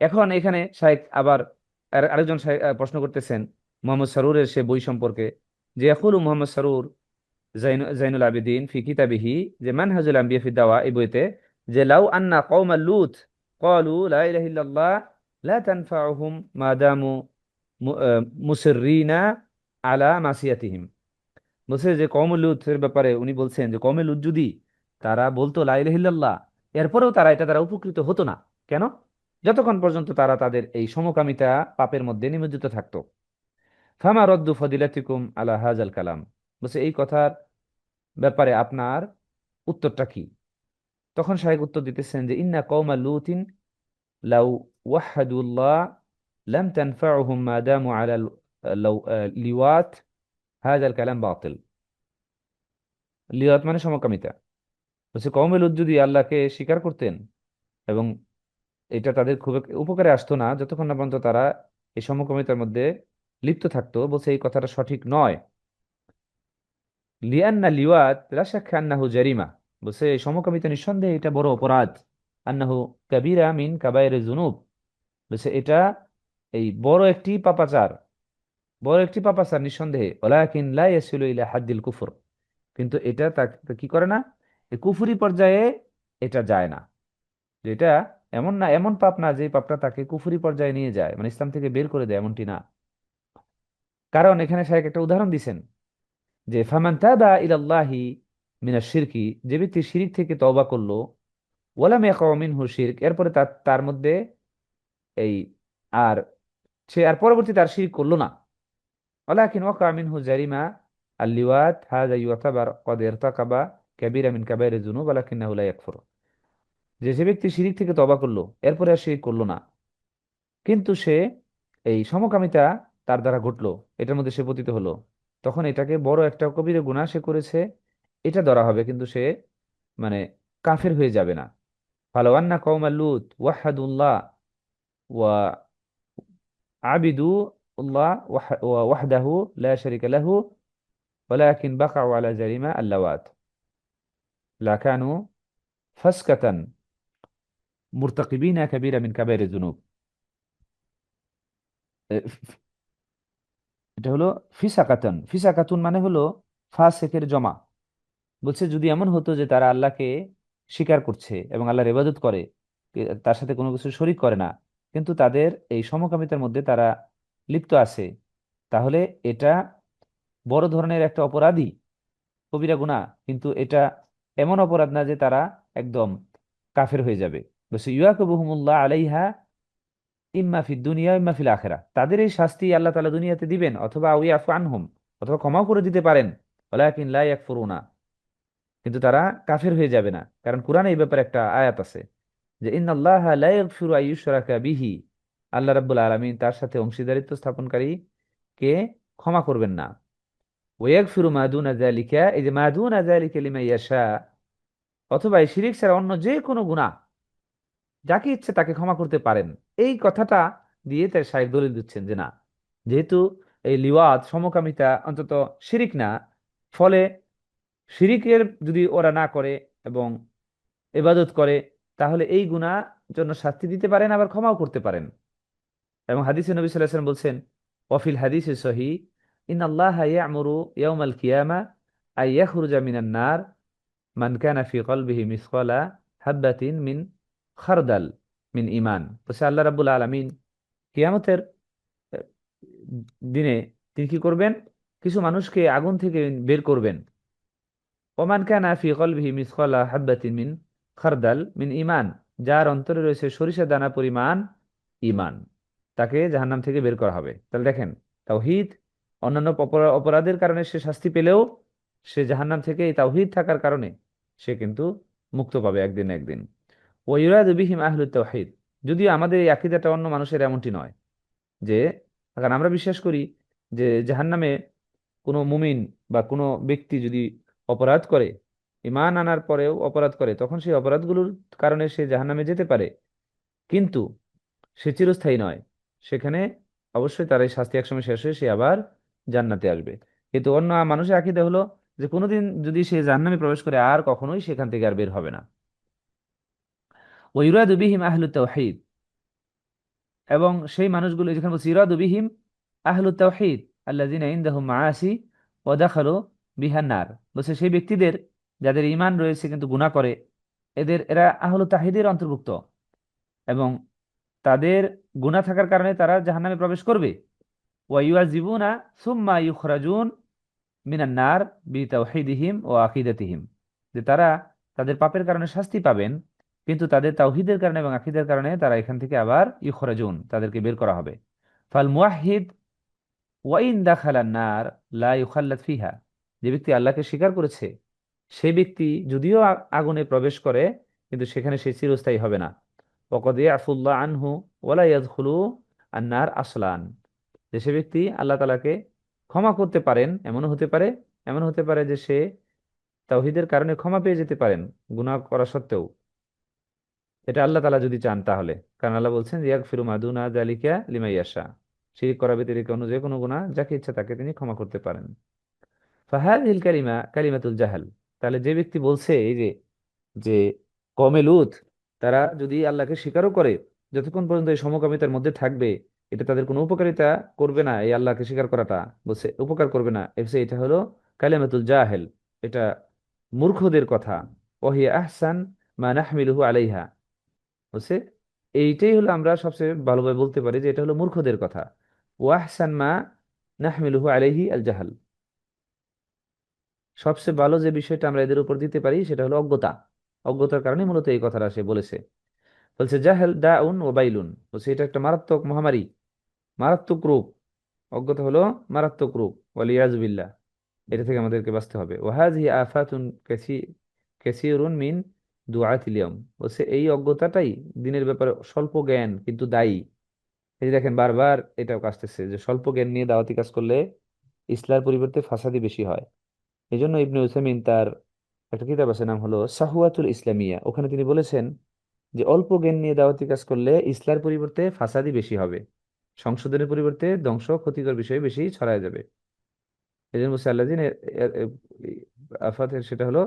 এখন এখানে শাইখ আবার আরেকজন শাইখ প্রশ্ন করতেছেন মোহাম্মদ সারুরের সে বই সম্পর্কে, যে ইয়াকুলু মোহাম্মদ সারুর জাইনুল আবেদিন ফি কিতাবিহি, যে মানহাজুল আম্বিয়া ফি দাওয়া, এই বইতে, যে লাউ আন্না কওমা লূত ক্বালু লা ইলাহা ইল্লাল্লাহ লা তানফাউহুম মা দামু মুসিররিনা আলা মাসিয়াতিহিম। বলছে যে কওম লূতের ব্যাপারে উনি বলছেন যে কওমে লূত যদি তারা বলতো লা ইলাহা ইল্লাল্লাহ, এরপরেও তারা এটা দ্বারা উপকৃত হতো না। কেন? যতক্ষণ পর্যন্ত তারা তাদের এই সমকামিতা পাপের মধ্যে নিমজ্জিত থাকতো। ফামা রদ্দু ফদিলাতিকুম আলা হাজাল কালাম, বলছে এই কথার ব্যাপারে আপনার উত্তরটা কি? তখন শাহেখ উত্তর দিতেছেন যে ইন্না কওমা লুতিন লাউ ওয়াহাদুল্লাহ লাম তানফাউহুম মা দামু আলা লিওয়াত হাযাল কালাম বাতিল। লিওয়াত মানে সমকামিতা। বলছে কওমে লূত যদি আল্লাহকে স্বীকার করতেন এবং এটা তাদের খুব উপকারে আসতো না যতক্ষণ না পর্যন্ত তারা এই সমকামিতার মধ্যে লিপ্ত থাকতো, বলছে এই কথাটা সঠিক নয়। লিয়ান্না লিওয়াত লা শাক্কা আন্নাহু জারিমা, বলছে এই সমকামিতা নিঃসন্দেহে এটা বড় অপরাধ। আন্নাহু কাবীরা মিন কাবাইরিজ যুনুব, বলছে এটা এই বড় একটি পাপাচার, বড় একটি পাপাচার নিঃসন্দেহে। ওয়ালাকিন লা ইয়াসিলু ইলা হাদ্দিল কুফর, কিন্তু এটা তাকে কি করে না, এই কুফরি পর্যায়ে এটা যায় না। যে এটা এমন না, এমন পাপ না যে পাপটা তাকে কুফরি পর্যায়ে নিয়ে যায়, মানে ইসলাম থেকে বের করে দেয়, এমনটি না। কারণ এখানে শায়খ একটা উদাহরণ দিছেন যে ফামান তাবা ইলাল্লাহি মিনাশ শিরকি, যে ব্যক্তি শিরিক থেকে তওবা করলো, ওয়ালাম ইয়াকাউ মিনহু শিরক, এরপরে তার তার মধ্যে এই আর সে আর পরবর্তীতে আর শিরক করলো না। ওয়ালাকিন ওয়াকা মিনহু জারিমা আল-লিওয়াত হাযা ইউতাবার ক্বাদ ইরতাকাবা কাবীরা মিন কাবাইরিজ যুনুব ওয়ালাকিন্নাহু লা ইয়াকফুর, যে যে ব্যক্তি শিরিক থেকে তওবা করলো এরপরে আর শিরিক করলো না, কিন্তু সে এই সমকামিতা তার দ্বারা ঘটলো, এটার মধ্যে সে পতিত হলো, তখন এটাকে বড় একটা কবিরা গুনাহ সে করেছে, এটা ধরা হবে, কিন্তু সে মানে কাফের হয়ে যাবে না। ফালাউ আন্না কওমা লূত ওয়াহাদুল্লাহ ওয়া আবিদু আল্লাহ ওয়াহদাহু লা শারীকা লাহু ওয়ালাকিন বাকাউ আলা জারিমা আল্লাওয়াত লাকানু ফাসকাতান মুরতাকিবিনা কাবীরা মিন কাবাইরিজ যুনুব। এটা হলো ফিসাকাতুন, ফিসাকাতুন মানে হলো ফাসেকের জমা। বলছে যদি এমন হতো যে তারা আল্লাহকে স্বীকার করছে এবং আল্লাহর ইবাদত করে, তার সাথে কোনো কিছু শরিক করে না, কিন্তু তাদের এই সমকামিতার মধ্যে তারা লিপ্ত আছে, তাহলে এটা বড় ধরনের একটা অপরাধী, কবিরা গুনাহ, কিন্তু এটা এমন অপরাধ না যে তারা একদম কাফের হয়ে যাবে। বলছে ইউআকিবুহুমুল্লাহ আলাইহা ইম্মা ফিদ দুনিয়া ইম্মা ফিল আখিরাহ, তাদের এই শাস্তি আল্লাহ তাআলা দুনিয়াতে দিবেন, অথবা আও ইয়াফু আনহুম, অথবা ক্ষমাও করে দিতে পারেন। ওয়ালাকিন লা ইয়াকফুরুনা, কিন্তু তারা কাফের হয়ে যাবে না। কারণ কোরআনে এই ব্যাপারে একটা আয়াত আছে যে ইন্নাল্লাহা লা ইয়াগফিরু আইয়ুশরাকা বিহি, আল্লাহ রাব্বুল আলামিন তার সাথে অংশীদারিত্ব স্থাপনকারী কে ক্ষমা করবেন না। ওয়া ইয়াগফিরু মা দুনা যালিকা, এই যে মা দুনা যালিকা লিমান ইয়াশা, অথবা এই শিরিক ছাড়া অন্য যে কোনো গুনাহ যাকে ইচ্ছে তাকে ক্ষমা করতে পারেন। এই কথাটা দিয়ে তার শায়েখ দলিল দিচ্ছেন যে না, যেহেতু এই লিওয়াত সমকামিতা অন্তত শিরিক না, ফলে শিরিকের যদি ওরা না করে এবং ইবাদত করে, তাহলে এই গুনাহ জন্য শাস্তি দিতে পারেন, আবার ক্ষমাও করতে পারেন। এবং হাদিসে নবী সাল্লাল্লাহু আলাইহি ওয়াসাল্লাম বলছেন ওয়াফিল হাদিসে সহিহ ইন্নাল্লাহা ইয়া'মুরু ইয়াওমাল কিয়ামা আই ইয়াখরুজা মিনান নার মান কানা ফি কলবিহি মিসকালা হাববাতিন মিন খারদাল মিন ঈমান। বলছে আল্লাহ রাব্বুল আলামিন কিয়ামতের আহ, দিনে তিনি কি করবেন, কিছু মানুষকে আগুন থেকে বের করবেন। ওমান কানা ফি কলবিহি মিসকালা হাববাতিন মিন খারদাল মিন ঈমান, যার অন্তরে রয়েছে সরিষা দানা পরিমাণ ঈমান, তাকে জাহান্নাম থেকে বের করা হবে। তাহলে দেখেন, তাওহীদ, অন্যান্য অপরাধের কারণে সে শাস্তি পেলেও সে জাহান্নাম থেকে এই তাওহীদ থাকার কারণে সে কিন্তু মুক্ত পাবে একদিন না একদিন। ওয়াইরাদু বিহিম আহলুত তাওহীদ, যদিও আমাদের এই আকীদাটা অন্য মানুষের এমনটি নয়, যে কারণ আমরা বিশ্বাস করি যে জাহান্নামে কোনো মুমিন বা কোনো ব্যক্তি যদি অপরাধ করে, ঈমান আনার পরেও অপরাধ করে, তখন সেই অপরাধগুলোর কারণে সে জাহান্নামে যেতে পারে, কিন্তু সে চিরস্থায়ী নয়। সেখানে অবশ্যই তার এই শাস্তি একসময় শেষ হয়ে সে আবার জান্নাতে আসবে। কিন্তু অন্য মানুষের আকীদা হলো যে কোনোদিন যদি সে জাহান্নামে প্রবেশ করে আর কখনোই সেখান থেকে আর বের হবে না। ওয়ুরাদু বিহিম আহলুত তাওহীদ, এবং সেই মানুষগুলো যেখানে বলছি ইরাদু বিহিম আহলুত তাওহীদ আল্লাযিনা ইনদাহুম মাআসি ওয়া দাখালু বিহান নার, বলছে সেই ব্যক্তিদের যাদের ঈমান রয়েছে কিন্তু গুনাহ করে, এরা আহলুত তাওহীদের অন্তর্ভুক্ত, এবং তাদের গুনাহ থাকার কারণে তারা জাহান্নামে প্রবেশ করবে। ওয়া ইউআযিবুনা সুম্মা ইউখরাজুন মিনান নার বিতাওহীদিহিম ওয়া আকীদাতিহিম, যে তারা তাদের পাপের কারণে শাস্তি পাবেন, কিন্তু তাদের তাওহীদের কারণে এবং আকীদার কারণে তারা এখান থেকে আবার ইউখরাজুন, তাদেরকে বের করা হবে। ফাল মুওয়াহহিদ ওয়াইন দাখালান নার লা ইউখাল্লাদ ফিহা, যে ব্যক্তি আল্লাহকে স্বীকার করেছে সেই ব্যক্তি যদিও আগুনে প্রবেশ করে, কিন্তু সেখানে সে চিরস্থায়ী হবে না। ওয়াকাদ ইয়াফুল্লাহ আনহু ওয়ালা ইয়াদখুলু আন-নার আসলান, যে সে ব্যক্তি আল্লাহ তাআলাকে ক্ষমা করতে পারেন, এমন হতে পারে যে সে তাওহীদের কারণে ক্ষমা পেয়ে যেতে পারেন গুনাহ করা সত্ত্বেও, এটা আল্লাহ তাআলা যদি চান তাহলে। কারণ আল্লাহ বলছেন ইয়াগফিরু মা দুনা যালিকা লিমান ইয়াশা, শিরক করা ব্যতিরেকে অন্য যে কোনো গুনাহ যাকে ইচ্ছা তাকে তিনি ক্ষমা করতে পারেন। ফাহাদিহিল কালিমা কালিমাতুল জাহাল, তাহলে যে ব্যক্তি বলছে এই যে যে কওমে লূত তারা যদি আল্লাহকে স্বীকারও করে, যতক্ষণ পর্যন্ত এই সমকামিতার মধ্যে থাকবে, এটা তাদের কোনো উপকারিতা করবে না। এই আল্লাহকে স্বীকার করাটা বলছে উপকার করবে না, এসে এটা হলো কালিমাতুল জাহেল, এটা মূর্খদের কথা। ওহিয়া আহসান মা নাহমিলুহু আলাইহা, বলছে এইটাই হলো, আমরা সবচেয়ে ভালোভাবে বলতে পারি যে এটা হলো মূর্খদের কথা। ওয়াহসান মা নাহমিলুহু আলাইহি আল জাহাল, সবচেয়ে ভালো যে বিষয়টা আমরা এদের উপর দিতে পারি সেটা হলো অজ্ঞতা। অজ্ঞতার কারণে মূলত এই কথাটা সে বলেছে। বলছে জাহেল দাউন ও বাইলুন, বলছে এটা একটা মারাত্মক মহামারী, মারাত্মক রোগ। অজ্ঞতা হলো মারাত্মক রোগ, ওয়ালিয়াজুবিল্লাহ। এটা থেকে আমাদেরকে বাঁচতে হবে। ওয়াহাযিহি আফাতুন কাসীরুন মিন দুআতিল ইয়াউম, বলছে এই অজ্ঞতাটাই দিনের ব্যাপারে স্বল্প জ্ঞান কিন্তু দায়ী। এই যে দেখেন বারবার এটাও আসতেছে যে স্বল্প জ্ঞান নিয়ে দাওয়াতি কাজ করলে ইসলার পরিবর্তে ফাসাদি বেশি হয়। এই জন্য ইবনে উসাইমিন তার একটা কিতাব আছে, নাম হলো সাহুয়াতুল ইসলামিয়া, ওখানে তিনি বলেছেন যে অল্প জ্ঞান নিয়ে দাওয়াতি কাজ করলে ইসলার পরিবর্তে ফাসাদি বেশি হবে, সংশোধনের পরিবর্তে ধ্বংস ক্ষতিকর বিষয় বেশি ছড়ায় যাবে। এই জন্য বলছে আল্লাযিন আফাতের, সেটা হলো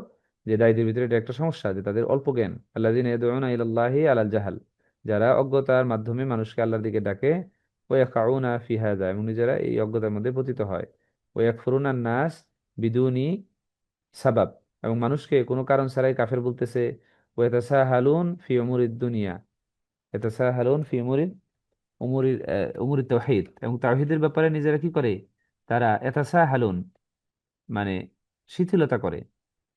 যে দায়ীদের ভিতরে এটা একটা সমস্যা যে তাদের অল্প জ্ঞান। আল্লাযিন ইয়াদউনা ইলাল্লাহি আলাল জাহাল, যারা অজ্ঞতার মাধ্যমে মানুষকে আল্লাহর দিকে ডাকে। ওয়ায়াকাউনা ফি হাযা, এবং নিজেরা এই অজ্ঞতার মধ্যে পতিত হয়। ওয়াকফুরুনান নাস বিদুনি সাবাব, এবং মানুষকে কোনো কারণ ছাড়াই কাফের বলতেছে। ওয়াতাসাহালুন ফি উমুরিদ দুনিয়া, ইয়াতাসাহালুন ফি উমুরি তাওহীদ, এবং তাওহীদের ব্যাপারে নিজেরা কি করে, তারা ইয়াতাসাহালুন মানে শিথিলতা করে,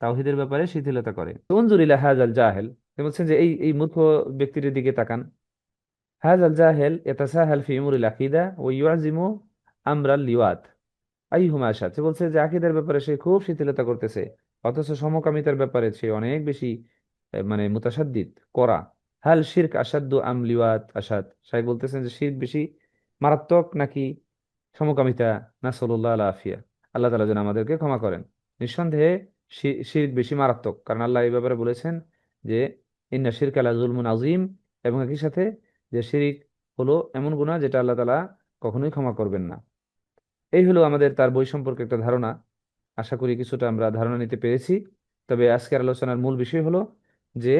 তাওহীদের ব্যাপারে শিথিলতা করে। উনজুর ইলা হাযাল জাহেল, তিনি বলছেন যে এই এই মূর্খ ব্যক্তির দিকে তাকান। হাযাল জাহেল ইয়াতাসাহাল ফি উমুরিল আকীদা ওয়া ইউআযিমু আমরাল লিওয়াত আইহুমা আশাদ, সে বলছে যে আকীদার ব্যাপারে সে খুব শিথিলতা করতেছে, অথচ সমকামিতার ব্যাপারে সে অনেক বেশি মানে মুতাসাদ্দিদ করা। হাল শিরক আসাদ্দু আম লিওয়াত আসাদ, শাইখ বলতেছেন যে শিরক বেশি মারাত্মক নাকি সমকামিতা? নাসাল্লাল্লাহু আল আফিয়া, আল্লাহ তাআলা যেন আমাদেরকে ক্ষমা করেন। নিঃসন্দেহে শিরক বেশি মারাত্মক, কারণ আল্লাহ এই ব্যাপারে বলেছেন যে ইন্না শিরকা লা যুলমুন আযীম, এবং একই সাথে যে শিরক হলো এমন গুনাহ যেটা আল্লাহ তাআলা কখনোই ক্ষমা করবেন না। এই হলো আমাদের তার বই সম্পর্কে একটা ধারণা। আশা করি কিছুটা আমরা ধারণা নিতে পেরেছি। তবে আজকের আলোচনার মূল বিষয় হলো যে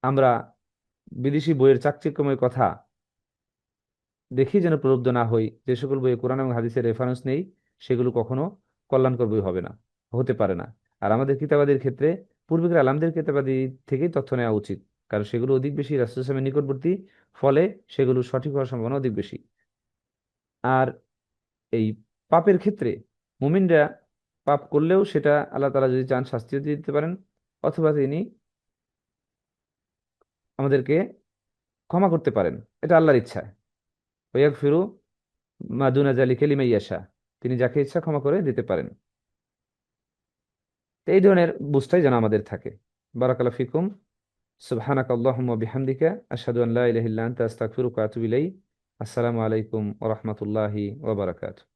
আমরা বিদেশি বইয়ের চাকচিক্যময় কথা দেখি যেন প্রলুব্ধ না হই। যে সকল বইয়ে কোরআন এবং হাদিসের রেফারেন্স নেই সেগুলো কখনো কল্যাণকর বই হবে না, হতে পারে না। আর আমাদের কিতাবাদের ক্ষেত্রে পূর্বেকার আলেমদের কিতাবাদি থেকেই তথ্য নেওয়া উচিত, কারণ সেগুলো অধিক বেশি রাসূল সাল্লাল্লাহু আলাইহি ওয়াসাল্লামের নিকটবর্তী, ফলে সেগুলো সঠিক হওয়ার সম্ভাবনা অধিক বেশি। আর এই পাপের ক্ষেত্রে মুমিনরা পাপ করলেও সেটা আল্লাহ তাআলা যদি চান শাস্তিও দিয়ে দিতে পারেন, অথবা তিনি আমাদেরকে ক্ষমা করতে পারেন, এটা আল্লাহর ইচ্ছা। ওয়াগফিরু মা দুনা যালিকা লিমান ইয়াশা, তিনি যাকে ইচ্ছা ক্ষমা করে দিতে পারেন। তো এই ধরনের বুঝটাই যেন আমাদের থাকে। বারাকাল্লাহু ফিকুম। সুবহানাকা আল্লাহুম্মা ওয়া বিহামদিকা আশহাদু আন লা ইলাহা ইল্লা আনতা আস্তাগফিরুকা ওয়া আতুবু ইলাইক। আসসালামু আলাইকুম ওয়া রাহমাতুল্লাহি ওয়া বারাকাতুহু।